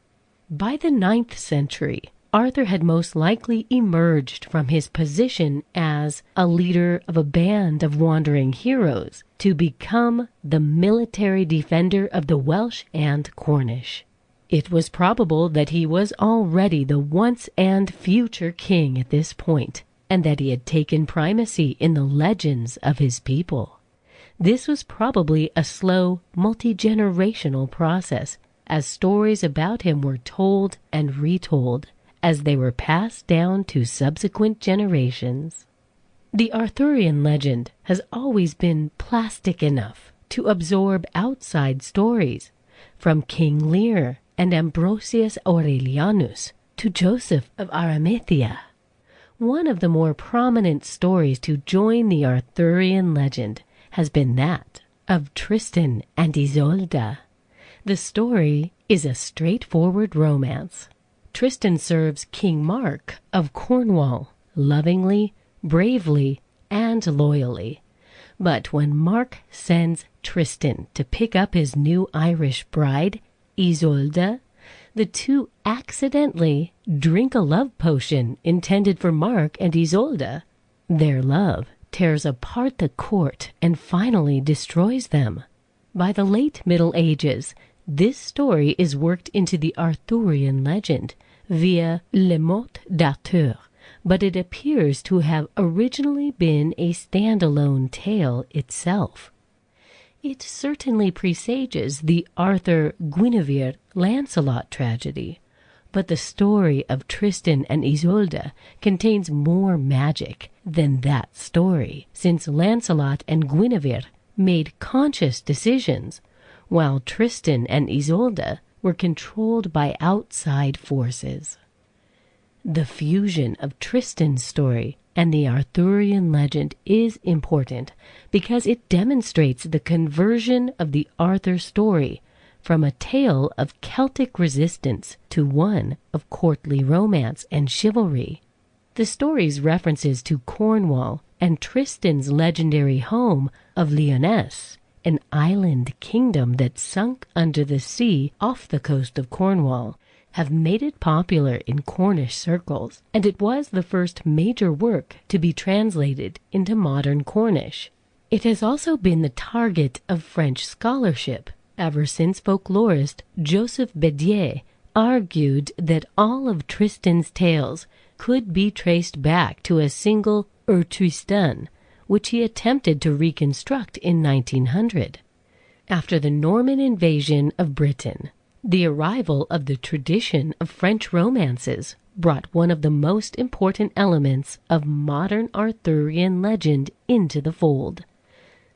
By the 9th century, Arthur had most likely emerged from his position as a leader of a band of wandering heroes to become the military defender of the Welsh and Cornish. It was probable that he was already the once and future king at this point, and that he had taken primacy in the legends of his people. This was probably a slow, multi-generational process, as stories about him were told and retold as they were passed down to subsequent generations. The Arthurian legend has always been plastic enough to absorb outside stories, from King Lear and Ambrosius Aurelianus to Joseph of Arimathea. One of the more prominent stories to join the Arthurian legend has been that of Tristan and Isolde. The story is a straightforward romance. Tristan serves King Mark of Cornwall lovingly, bravely, and loyally. But when Mark sends Tristan to pick up his new Irish bride, Isolde, the two accidentally drink a love potion intended for Mark and Isolde. Their love tears apart the court and finally destroys them. By the late Middle Ages, this story is worked into the Arthurian legend via Le Mot d'Arthur, but it appears to have originally been a standalone tale itself. It certainly presages the Arthur-Guinevere-Lancelot tragedy, but the story of Tristan and Isolde contains more magic than that story, since Lancelot and Guinevere made conscious decisions, while Tristan and Isolde were controlled by outside forces. The fusion of Tristan's story and the Arthurian legend is important because it demonstrates the conversion of the Arthur story from a tale of Celtic resistance to one of courtly romance and chivalry. The story's references to Cornwall and Tristan's legendary home of Lyonesse, an island kingdom that sunk under the sea off the coast of Cornwall, have made it popular in Cornish circles, and it was the first major work to be translated into modern Cornish. It has also been the target of French scholarship, ever since folklorist Joseph Bédier argued that all of Tristan's tales could be traced back to a single Tristan, which he attempted to reconstruct in 1900. After the Norman invasion of Britain, the arrival of the tradition of French romances brought one of the most important elements of modern Arthurian legend into the fold: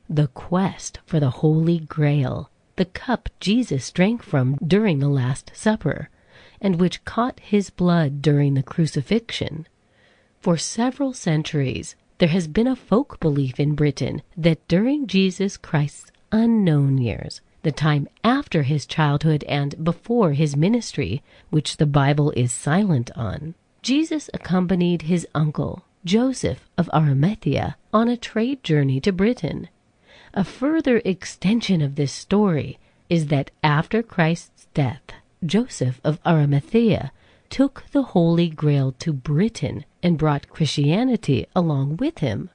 the quest for the Holy Grail, the cup Jesus drank from during the Last Supper, and which caught his blood during the crucifixion. For several centuries, there has been a folk belief in Britain that during Jesus Christ's unknown years, the time after his childhood and before his ministry, which the Bible is silent on, Jesus accompanied his uncle, Joseph of Arimathea, on a trade journey to Britain. A further extension of this story is that after Christ's death, Joseph of Arimathea took the Holy Grail to Britain and brought Christianity along with him.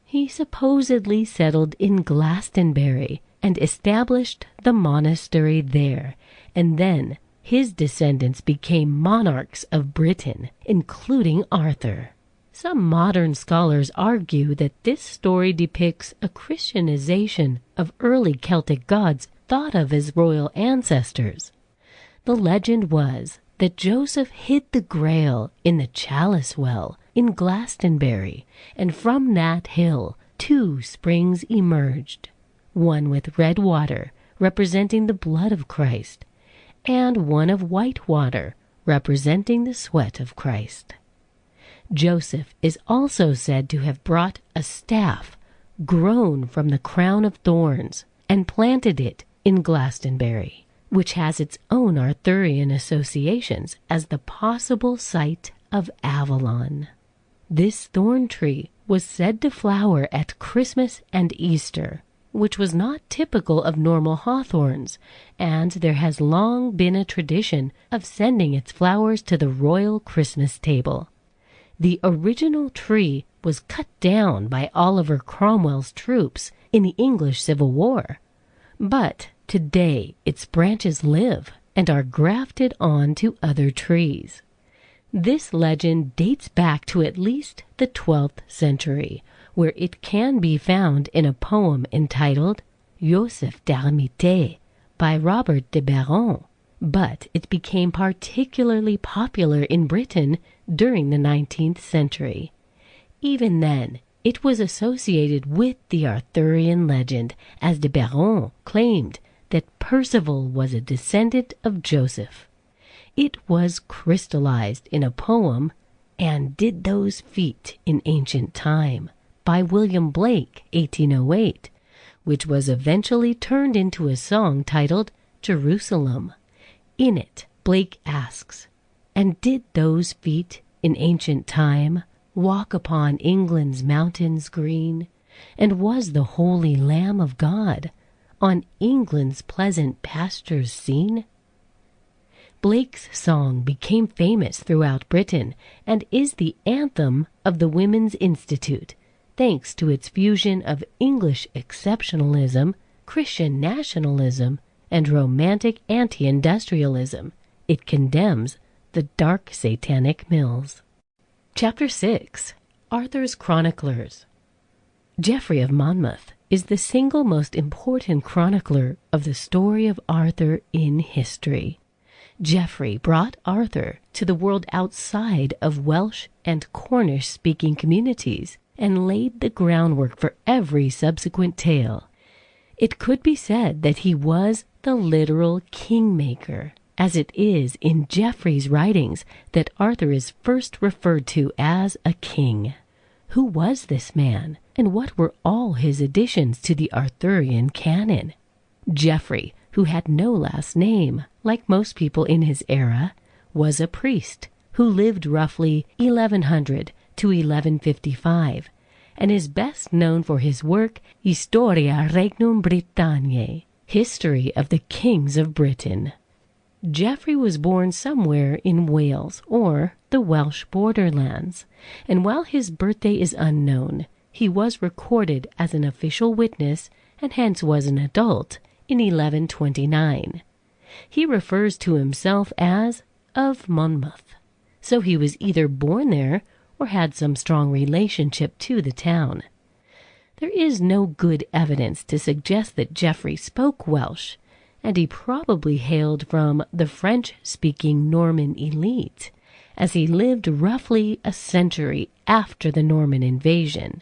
He supposedly settled in Glastonbury and established the monastery there, and then his descendants became monarchs of Britain, including Arthur. Some modern scholars argue that this story depicts a Christianization of early Celtic gods thought of as royal ancestors. The legend was that Joseph hid the Grail in the Chalice Well in Glastonbury, and from that hill 2 springs emerged, one with red water representing the blood of Christ, and one of white water representing the sweat of Christ. Joseph is also said to have brought a staff grown from the crown of thorns and planted it in Glastonbury, which has its own Arthurian associations as the possible site of Avalon. This thorn tree was said to flower at Christmas and Easter, which was not typical of normal hawthorns, and there has long been a tradition of sending its flowers to the royal Christmas table. The original tree was cut down by Oliver Cromwell's troops in the English Civil War, but today its branches live and are grafted onto other trees. This legend dates back to at least the 12th century, where it can be found in a poem entitled Joseph d'Armité by Robert de Baron, but it became particularly popular in Britain during the 19th century. Even then, it was associated with the Arthurian legend, as de Baron claimed that Percival was a descendant of Joseph. It was crystallized in a poem, And Did Those Feet in Ancient Time, by William Blake, 1808, which was eventually turned into a song titled Jerusalem. In it, Blake asks, And did those feet in ancient time walk upon England's mountains green? And was the Holy Lamb of God on England's pleasant pastures seen? Blake's song became famous throughout Britain and is the anthem of the Women's Institute, thanks to its fusion of English exceptionalism, Christian nationalism, and romantic anti-industrialism. It condemns the dark satanic mills. Chapter 6. Arthur's Chroniclers. Geoffrey of Monmouth is the single most important chronicler of the story of Arthur in history. Geoffrey brought Arthur to the world outside of Welsh and Cornish-speaking communities and laid the groundwork for every subsequent tale. It could be said that he was the literal kingmaker, as it is in Geoffrey's writings that Arthur is first referred to as a king. Who was this man, and what were all his additions to the Arthurian canon? Geoffrey, who had no last name, like most people in his era, was a priest who lived roughly 1100 to 1155, and is best known for his work Historia Regnum Britanniae, History of the Kings of Britain. Geoffrey was born somewhere in Wales or the Welsh borderlands, and while his birthday is unknown, he was recorded as an official witness and hence was an adult in 1129. He refers to himself as of Monmouth, so he was either born there or had some strong relationship to the town. There is no good evidence to suggest that Geoffrey spoke Welsh, and he probably hailed from the French-speaking Norman elite, as he lived roughly a century after the Norman invasion.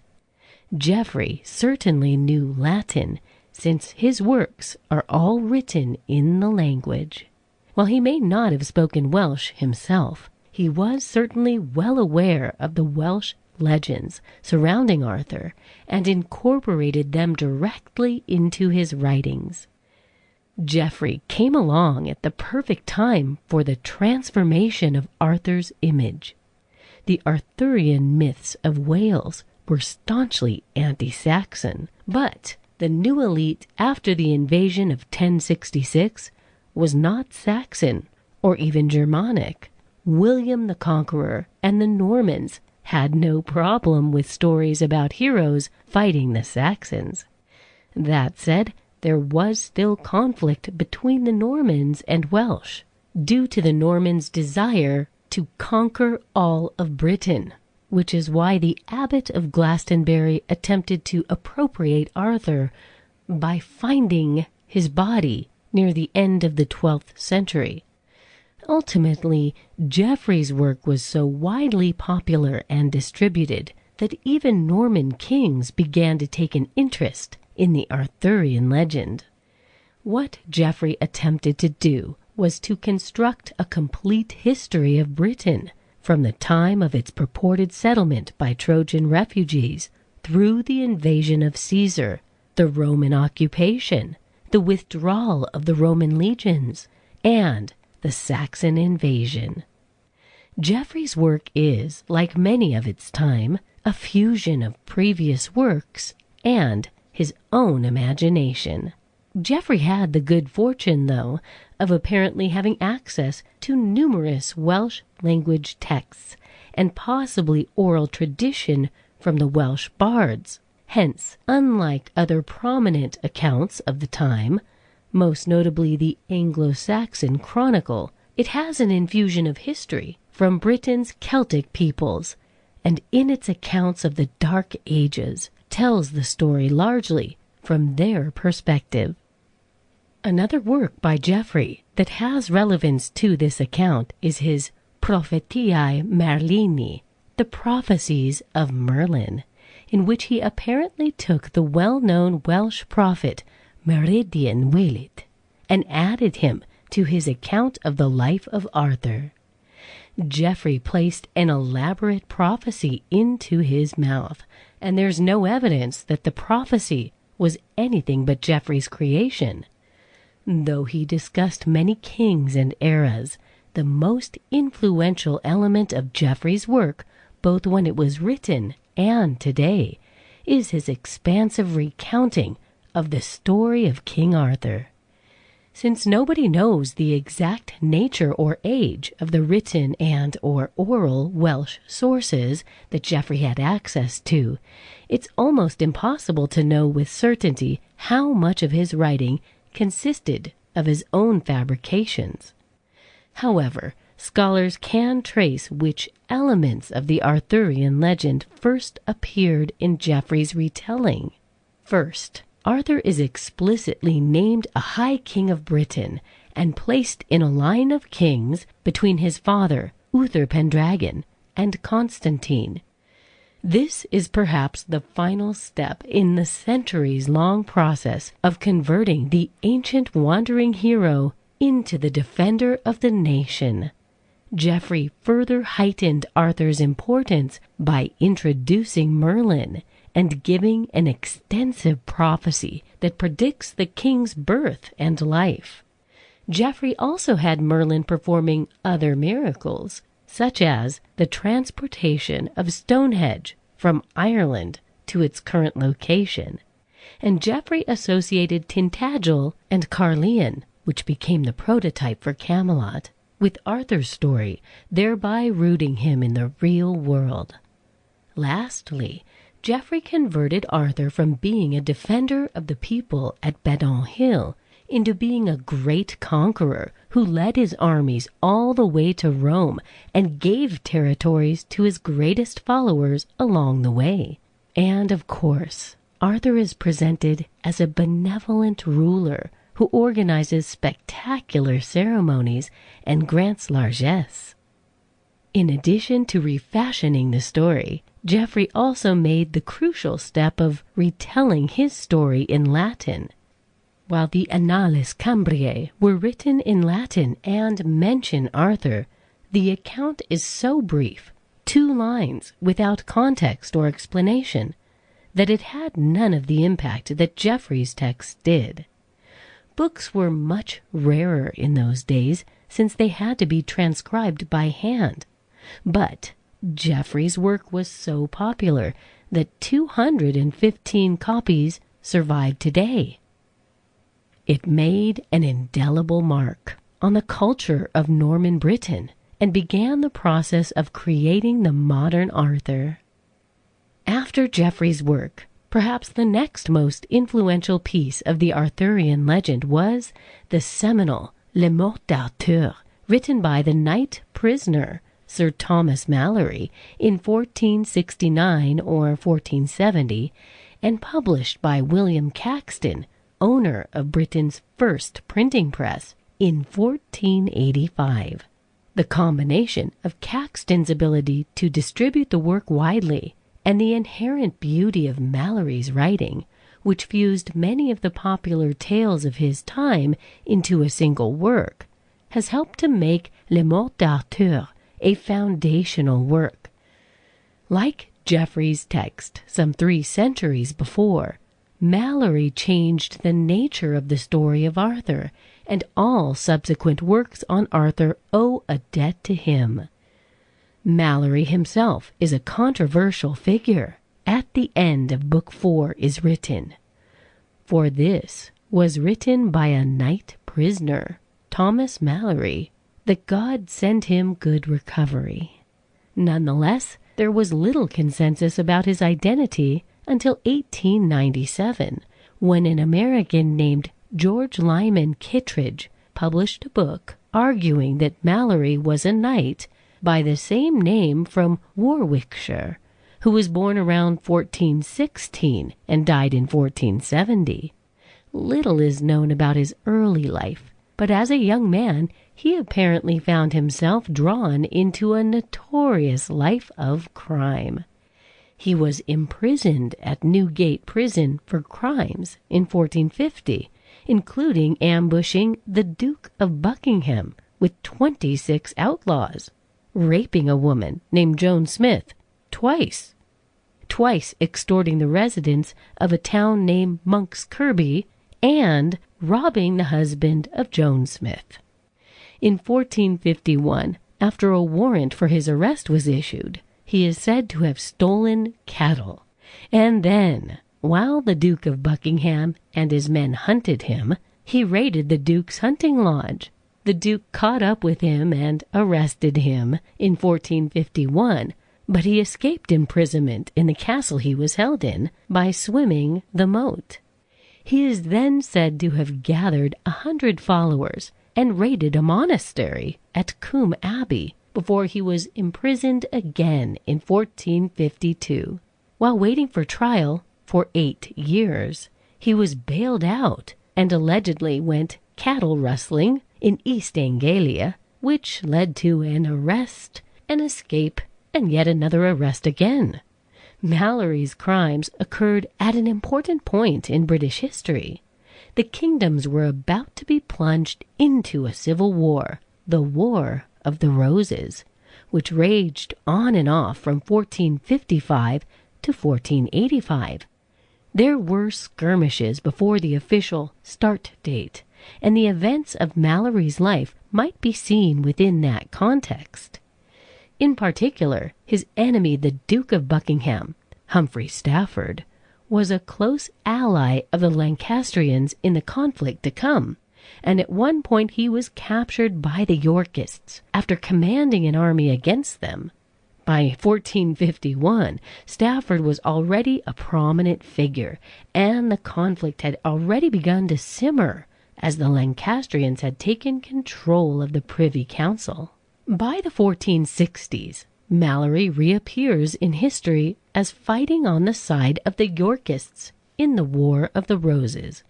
Geoffrey certainly knew Latin, since his works are all written in the language. While he may not have spoken Welsh himself, he was certainly well aware of the Welsh legends surrounding Arthur and incorporated them directly into his writings. Geoffrey came along at the perfect time for the transformation of Arthur's image. The Arthurian myths of Wales were staunchly anti-Saxon, but the new elite after the invasion of 1066 was not Saxon or even Germanic. William the Conqueror and the Normans had no problem with stories about heroes fighting the Saxons. That said, there was still conflict between the Normans and Welsh, due to the Normans' desire to conquer all of Britain, which is why the abbot of Glastonbury attempted to appropriate Arthur by finding his body near the end of the 12th century. Ultimately, Geoffrey's work was so widely popular and distributed that even Norman kings began to take an interest in the Arthurian legend. What Geoffrey attempted to do was to construct a complete history of Britain, from the time of its purported settlement by Trojan refugees through the invasion of Caesar, the Roman occupation, the withdrawal of the Roman legions, and the Saxon invasion. Geoffrey's work is, like many of its time, a fusion of previous works and his own imagination. Geoffrey had the good fortune, though, of apparently having access to numerous Welsh language texts and possibly oral tradition from the Welsh bards. Hence, unlike other prominent accounts of the time, most notably the Anglo-Saxon Chronicle, it has an infusion of history from Britain's Celtic peoples, and in its accounts of the Dark Ages, tells the story largely from their perspective. Another work by Geoffrey that has relevance to this account is his Prophetiae Merlini, the Prophecies of Merlin, in which he apparently took the well-known Welsh prophet Meridian Waelid and added him to his account of the life of Arthur. Geoffrey placed an elaborate prophecy into his mouth, and there's no evidence that the prophecy was anything but Geoffrey's creation. Though he discussed many kings and eras, the most influential element of Geoffrey's work, both when it was written and today, is his expansive recounting of the story of King Arthur. Since nobody knows the exact nature or age of the written and or oral Welsh sources that Geoffrey had access to, it's almost impossible to know with certainty how much of his writing consisted of his own fabrications. However, scholars can trace which elements of the Arthurian legend first appeared in Geoffrey's retelling. First, Arthur is explicitly named a high king of Britain and placed in a line of kings between his father, Uther Pendragon, and Constantine. This is perhaps the final step in the centuries-long process of converting the ancient wandering hero into the defender of the nation. Geoffrey further heightened Arthur's importance by introducing Merlin and giving an extensive prophecy that predicts the king's birth and life. Geoffrey also had Merlin performing other miracles, such as the transportation of Stonehenge from Ireland to its current location, and Geoffrey associated Tintagel and Carlion, which became the prototype for Camelot, with Arthur's story, thereby rooting him in the real world. Lastly, Geoffrey converted Arthur from being a defender of the people at Bedon Hill into being a great conqueror who led his armies all the way to Rome and gave territories to his greatest followers along the way. And of course, Arthur is presented as a benevolent ruler who organizes spectacular ceremonies and grants largesse. In addition to refashioning the story, Geoffrey also made the crucial step of retelling his story in Latin. While the Annales Cambriae were written in Latin and mention Arthur, the account is so brief, 2 lines without context or explanation, that it had none of the impact that Geoffrey's text did. Books were much rarer in those days since they had to be transcribed by hand. But Geoffrey's work was so popular that 215 copies survive today. It made an indelible mark on the culture of Norman Britain and began the process of creating the modern Arthur. After Geoffrey's work, perhaps the next most influential piece of the Arthurian legend was the seminal Le Morte d'Arthur, written by the knight prisoner Sir Thomas Malory in 1469 or 1470, and published by William Caxton, owner of Britain's first printing press, in 1485. The combination of Caxton's ability to distribute the work widely and the inherent beauty of Malory's writing, which fused many of the popular tales of his time into a single work, has helped to make Le Morte d'Arthur a foundational work. Like Geoffrey's text some 3 centuries before, Malory changed the nature of the story of Arthur, and all subsequent works on Arthur owe a debt to him. Malory himself is a controversial figure. At the end of Book 4 is written, "For this was written by a knight prisoner, Thomas Malory, that God send him good recovery." Nonetheless, there was little consensus about his identity until 1897, when an American named George Lyman Kittredge published a book arguing that Malory was a knight by the same name from Warwickshire, who was born around 1416 and died in 1470. Little is known about his early life, but as a young man, he apparently found himself drawn into a notorious life of crime. He was imprisoned at Newgate Prison for crimes in 1450, including ambushing the Duke of Buckingham with 26 outlaws, raping a woman named Joan Smith twice extorting the residents of a town named Monk's Kirby, and robbing the husband of Joan Smith. In 1451, after a warrant for his arrest was issued, he is said to have stolen cattle. And then, while the Duke of Buckingham and his men hunted him, he raided the Duke's hunting lodge. The Duke caught up with him and arrested him in 1451, but he escaped imprisonment in the castle he was held in by swimming the moat. He is then said to have gathered 100 followers and raided a monastery at Combe Abbey before he was imprisoned again in 1452. While waiting for trial for 8 years, he was bailed out and allegedly went cattle rustling in East Anglia, which led to an arrest, an escape, and yet another arrest again. Malory's crimes occurred at an important point in British history. The kingdoms were about to be plunged into a civil war, the War of the Roses, which raged on and off from 1455 to 1485. There were skirmishes before the official start date, and the events of Malory's life might be seen within that context. In particular, his enemy, the Duke of Buckingham, Humphrey Stafford, was a close ally of the Lancastrians in the conflict to come, and at one point he was captured by the Yorkists after commanding an army against them. By 1451, Stafford was already a prominent figure, and the conflict had already begun to simmer as the Lancastrians had taken control of the Privy Council. By the 1460s, Malory reappears in history as fighting on the side of the Yorkists in the War of the Roses.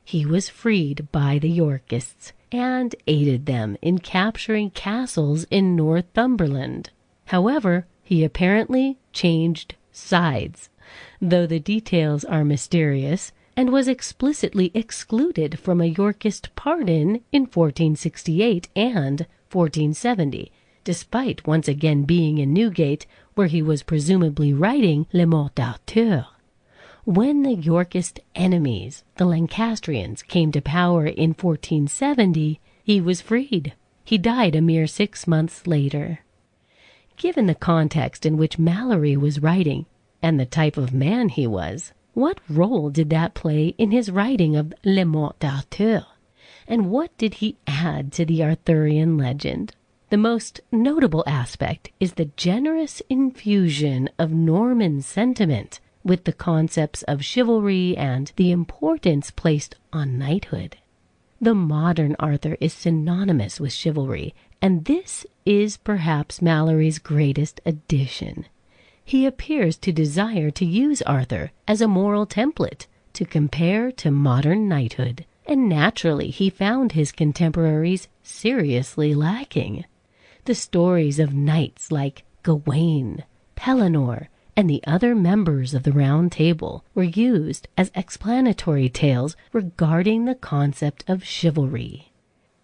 He was freed by the Yorkists and aided them in capturing castles in Northumberland. However, he apparently changed sides, though the details are mysterious, and was explicitly excluded from a Yorkist pardon in 1468 and 1470, despite once again being in Newgate, where he was presumably writing Le Morte d'Arthur. When the Yorkist enemies, the Lancastrians, came to power in 1470, he was freed. He died a mere 6 months later. Given the context in which Malory was writing, and the type of man he was, what role did that play in his writing of Le Morte d'Arthur? And what did he add to the Arthurian legend? The most notable aspect is the generous infusion of Norman sentiment with the concepts of chivalry and the importance placed on knighthood. The modern Arthur is synonymous with chivalry, and this is perhaps Malory's greatest addition. He appears to desire to use Arthur as a moral template to compare to modern knighthood, and naturally he found his contemporaries seriously lacking. The stories of knights like Gawain, Pellinore, and the other members of the Round Table were used as explanatory tales regarding the concept of chivalry.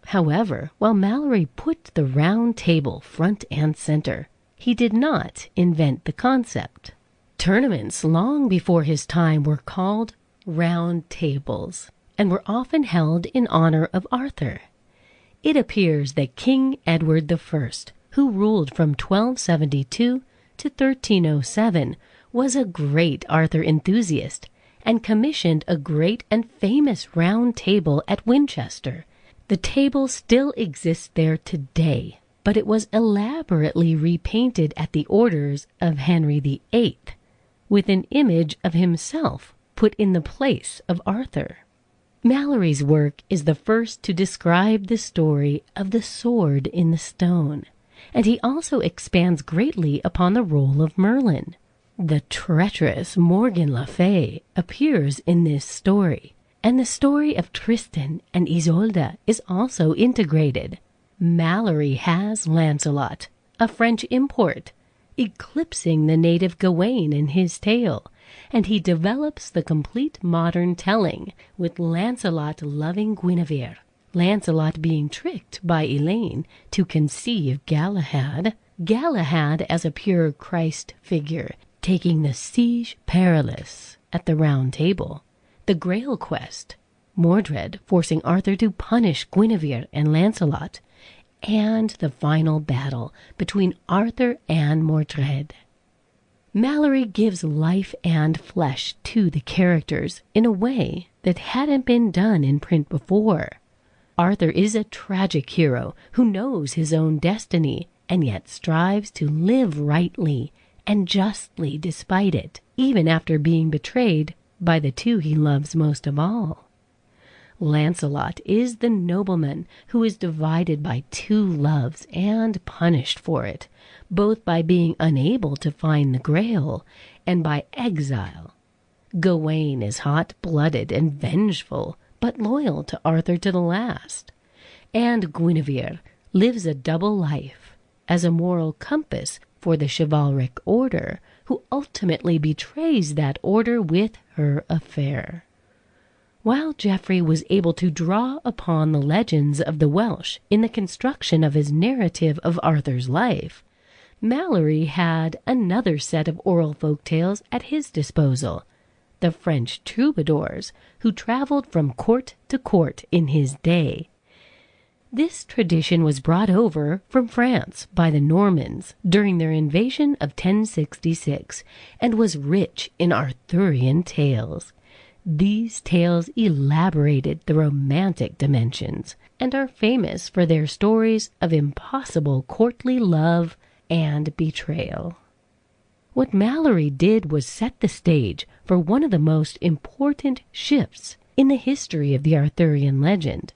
However, while Malory put the Round Table front and center, he did not invent the concept. Tournaments long before his time were called Round Tables and were often held in honor of Arthur. It appears that King Edward I, who ruled from 1272 to 1307, was a great Arthur enthusiast and commissioned a great and famous round table at Winchester. The table still exists there today, but it was elaborately repainted at the orders of Henry VIII, with an image of himself put in the place of Arthur. Malory's work is the first to describe the story of the sword in the stone, and he also expands greatly upon the role of Merlin. The treacherous Morgan Le Fay appears in this story, and the story of Tristan and Isolde is also integrated. Malory has Lancelot, a French import, eclipsing the native Gawain in his tale, and he develops the complete modern telling with Lancelot loving Guinevere, Lancelot being tricked by Elaine to conceive Galahad, Galahad as a pure Christ figure taking the Siege Perilous at the Round Table, the Grail quest, Mordred forcing Arthur to punish Guinevere and Lancelot, and the final battle between Arthur and Mordred. Malory gives life and flesh to the characters in a way that hadn't been done in print before. Arthur is a tragic hero who knows his own destiny and yet strives to live rightly and justly despite it, even after being betrayed by the two he loves most of all. Lancelot is the nobleman who is divided by two loves and punished for it, both by being unable to find the Grail and by exile. Gawain is hot-blooded and vengeful, but loyal to Arthur to the last. And Guinevere lives a double life as a moral compass for the chivalric order, who ultimately betrays that order with her affair. While Geoffrey was able to draw upon the legends of the Welsh in the construction of his narrative of Arthur's life, Malory had another set of oral folk tales at his disposal, the French troubadours who traveled from court to court in his day. This tradition was brought over from France by the Normans during their invasion of 1066 and was rich in Arthurian tales. These tales elaborated the romantic dimensions and are famous for their stories of impossible courtly love and betrayal. What Malory did was set the stage for one of the most important shifts in the history of the Arthurian legend.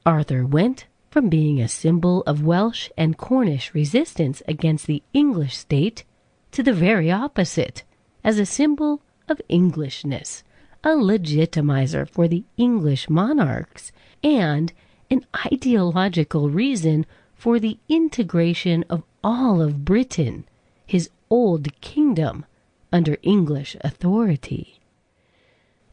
Arthur went from being a symbol of Welsh and Cornish resistance against the English state to the very opposite, as a symbol of Englishness, a legitimizer for the English monarchs, and an ideological reason for the integration of all of Britain, his old kingdom, under English authority.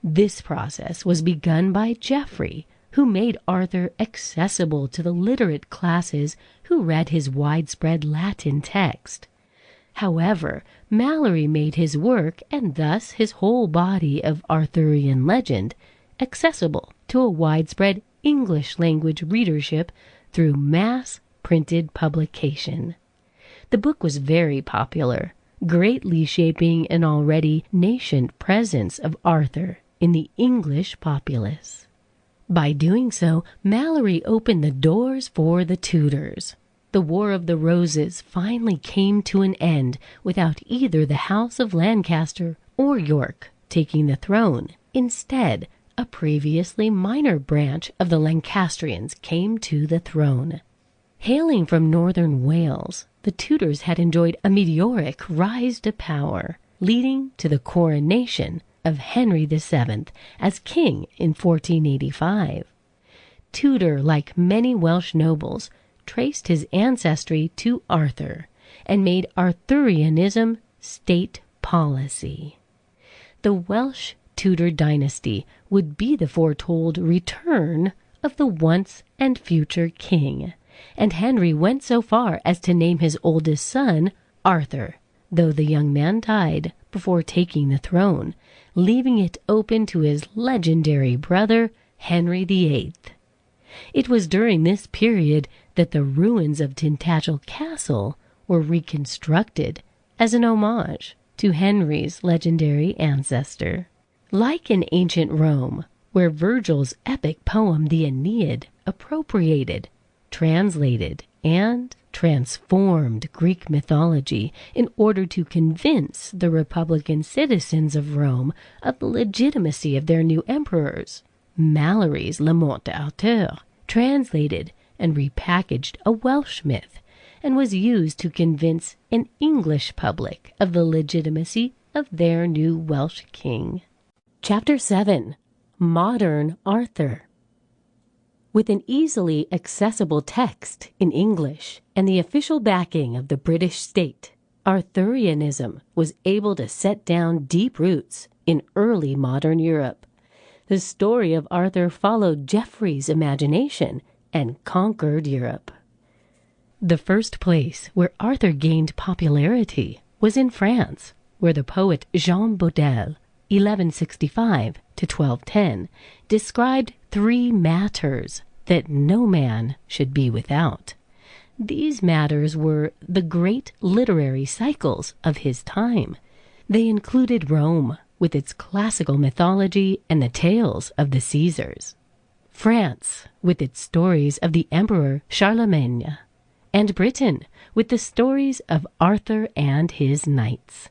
This process was begun by Geoffrey, who made Arthur accessible to the literate classes who read his widespread Latin text. However, Malory made his work, and thus his whole body of Arthurian legend, accessible to a widespread English-language readership through mass printed publication. The book was very popular, greatly shaping an already nascent presence of Arthur in the English populace. By doing so, Malory opened the doors for the Tudors. The War of the Roses finally came to an end without either the House of Lancaster or York taking the throne. Instead, a previously minor branch of the Lancastrians came to the throne. Hailing from northern Wales, the Tudors had enjoyed a meteoric rise to power, leading to the coronation of Henry VII as king in 1485. Tudor, like many Welsh nobles, traced his ancestry to Arthur and made Arthurianism state policy. The Welsh Tudor dynasty would be the foretold return of the once and future king, and Henry went so far as to name his oldest son Arthur, though the young man died before taking the throne, leaving it open to his legendary brother Henry VIII. It was during this period that the ruins of Tintagel Castle were reconstructed as an homage to Henry's legendary ancestor. Like in ancient Rome, where Virgil's epic poem The Aeneid appropriated, translated, and transformed Greek mythology in order to convince the Republican citizens of Rome of the legitimacy of their new emperors, Malory's Le Morte d'Arthur translated and repackaged a Welsh myth and was used to convince an English public of the legitimacy of their new Welsh king. Chapter 7. Modern Arthur. With an easily accessible text in English and the official backing of the British state, Arthurianism was able to set down deep roots in early modern Europe. The story of Arthur followed Geoffrey's imagination and conquered Europe. The first place where Arthur gained popularity was in France, where the poet Jean Bodel, 1165 to 1210, described 3 matters that no man should be without. These matters were the great literary cycles of his time. They included Rome, with its classical mythology and the tales of the Caesars; France, with its stories of the Emperor Charlemagne; and Britain, with the stories of Arthur and his knights.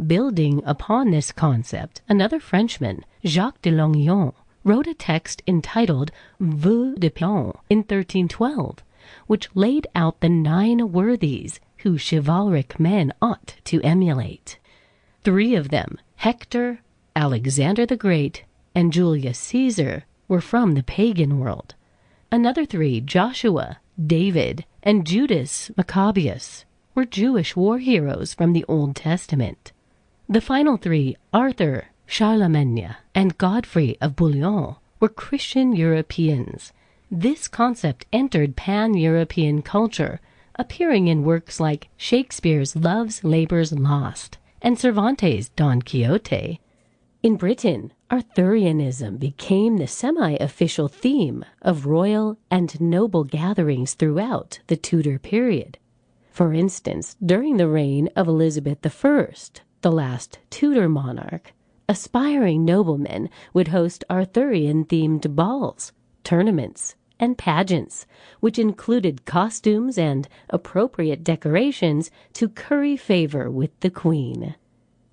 Building upon this concept, another Frenchman, Jacques de Longuyon, wrote a text entitled Vœux de Pion in 1312, which laid out the 9 worthies who chivalric men ought to emulate. 3 of them, Hector, Alexander the Great, and Julius Caesar, were from the pagan world. Another 3, Joshua, David, and Judas Maccabeus, were Jewish war heroes from the Old Testament. The final 3, Arthur, Charlemagne, and Godfrey of Bouillon, were Christian Europeans. This concept entered pan-European culture, appearing in works like Shakespeare's Love's Labour's Lost and Cervantes' Don Quixote. In Britain, Arthurianism became the semi-official theme of royal and noble gatherings throughout the Tudor period. For instance, during the reign of Elizabeth I, the last Tudor monarch, aspiring noblemen would host Arthurian-themed balls, tournaments, and pageants, which included costumes and appropriate decorations to curry favor with the queen.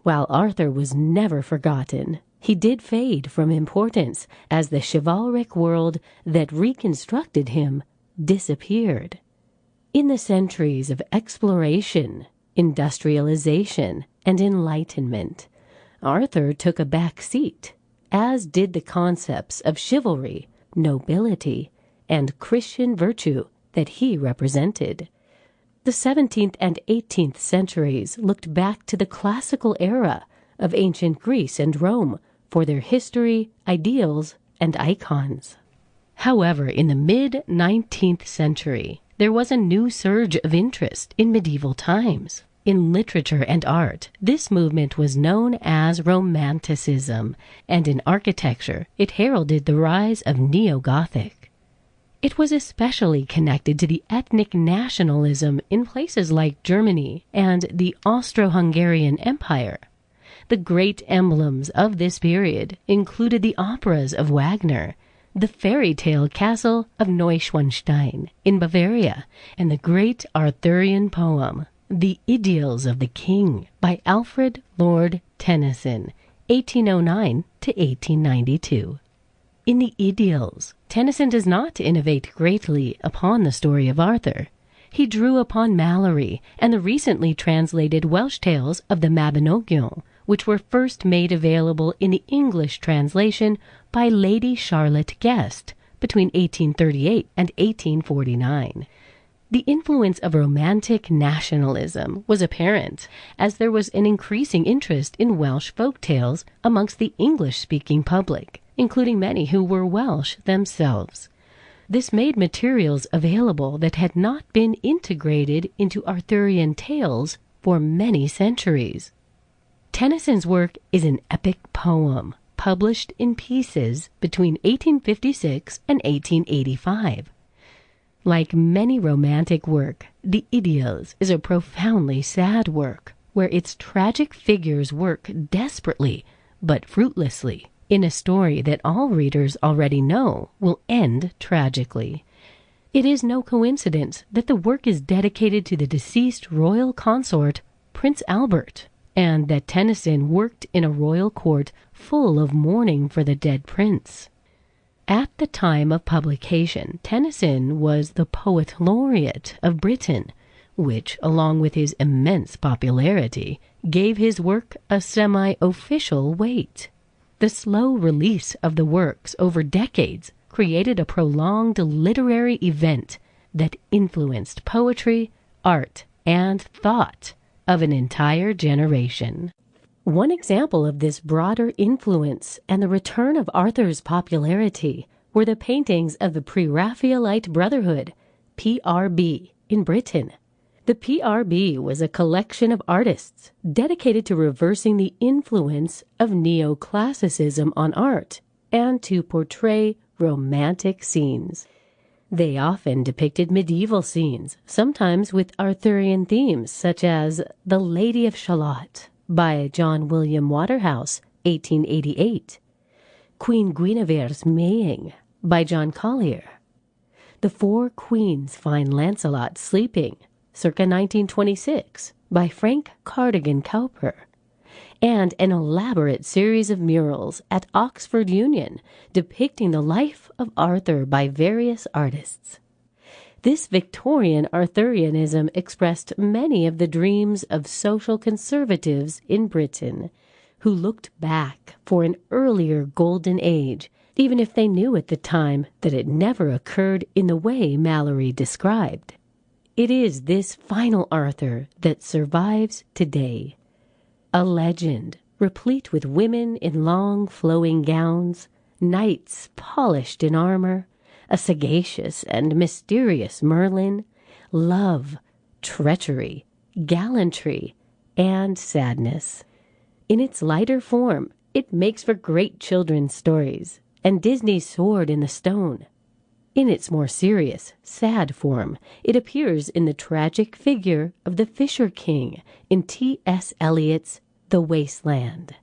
While Arthur was never forgotten, he did fade from importance as the chivalric world that reconstructed him disappeared. In the centuries of exploration, industrialization, and enlightenment, Arthur took a back seat, as did the concepts of chivalry, nobility, and Christian virtue that he represented. The 17th and 18th centuries looked back to the classical era of ancient Greece and Rome for their history, ideals, and icons. However, in the mid-19th century, there was a new surge of interest in medieval times. In literature and art, this movement was known as Romanticism, and in architecture, it heralded the rise of Neo-Gothic. It was especially connected to the ethnic nationalism in places like Germany and the Austro-Hungarian Empire. The great emblems of this period included the operas of Wagner, the fairy tale castle of Neuschwanstein in Bavaria, and the great Arthurian poem, The Idylls of the King, by Alfred Lord Tennyson, 1809 to 1892. In the Idylls, Tennyson does not innovate greatly upon the story of Arthur. He drew upon Malory and the recently translated Welsh tales of the Mabinogion, which were first made available in the English translation by Lady Charlotte Guest between 1838 and 1849. The influence of Romantic nationalism was apparent, as there was an increasing interest in Welsh folk tales amongst the English-speaking public, including many who were Welsh themselves. This made materials available that had not been integrated into Arthurian tales for many centuries. Tennyson's work is an epic poem, published in pieces between 1856 and 1885. Like many Romantic work, The Idylls is a profoundly sad work, where its tragic figures work desperately, but fruitlessly, in a story that all readers already know will end tragically. It is no coincidence that the work is dedicated to the deceased royal consort, Prince Albert, and that Tennyson worked in a royal court full of mourning for the dead prince. At the time of publication, Tennyson was the Poet Laureate of Britain, which, along with his immense popularity, gave his work a semi-official weight. The slow release of the works over decades created a prolonged literary event that influenced poetry, art, and thought of an entire generation. One example of this broader influence and the return of Arthur's popularity were the paintings of the Pre-Raphaelite Brotherhood, PRB, in Britain. The PRB was a collection of artists dedicated to reversing the influence of neoclassicism on art and to portray romantic scenes. They often depicted medieval scenes, sometimes with Arthurian themes, such as The Lady of Shalott by John William Waterhouse, 1888, Queen Guinevere's Maying by John Collier, The Four Queens Find Lancelot Sleeping, circa 1926, by Frank Cardigan Cowper, and an elaborate series of murals at Oxford Union depicting the life of Arthur by various artists. This Victorian Arthurianism expressed many of the dreams of social conservatives in Britain, who looked back for an earlier golden age, even if they knew at the time that it never occurred in the way Malory described. It is this final Arthur that survives today. A legend, replete with women in long flowing gowns, knights polished in armor, a sagacious and mysterious Merlin, love, treachery, gallantry, and sadness. In its lighter form, it makes for great children's stories, and Disney's Sword in the Stone. In its more serious, sad form, it appears in the tragic figure of the Fisher King in T.S. Eliot's The Waste Land.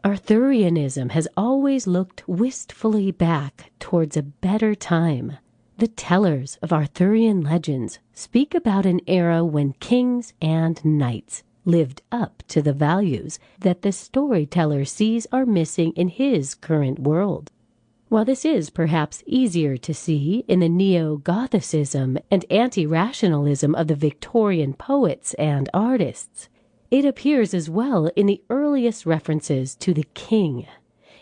Arthurianism has always looked wistfully back towards a better time. The tellers of Arthurian legends speak about an era when kings and knights lived up to the values that the storyteller sees are missing in his current world. While this is perhaps easier to see in the neo-Gothicism and anti-rationalism of the Victorian poets and artists, it appears as well in the earliest references to the king.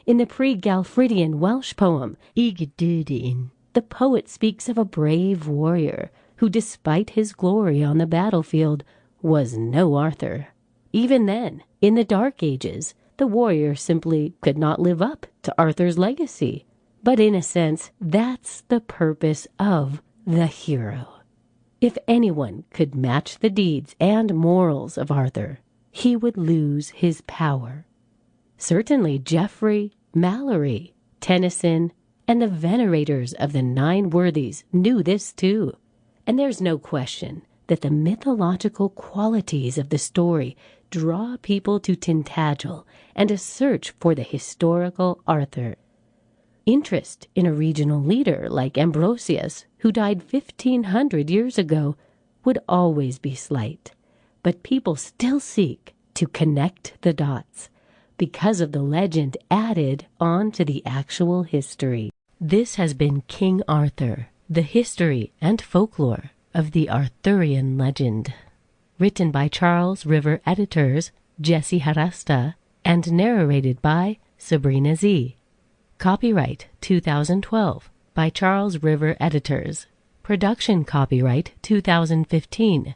In the pre-Galfridian Welsh poem, Ygdydyn, the poet speaks of a brave warrior who, despite his glory on the battlefield, was no Arthur. Even then, in the Dark Ages, the warrior simply could not live up to Arthur's legacy. But in a sense, that's the purpose of the hero. If anyone could match the deeds and morals of Arthur, he would lose his power. Certainly Geoffrey, Malory, Tennyson, and the venerators of the Nine Worthies knew this too. And there's no question that the mythological qualities of the story draw people to Tintagel and a search for the historical Arthur. Interest in a regional leader like Ambrosius, who died 1,500 years ago, would always be slight. But people still seek to connect the dots because of the legend added on to the actual history. This has been King Arthur, the history and folklore of the Arthurian legend. Written by Charles River editors Jesse Harasta and narrated by Sabrina Z. Copyright 2012 by Charles River Editors. Production copyright 2015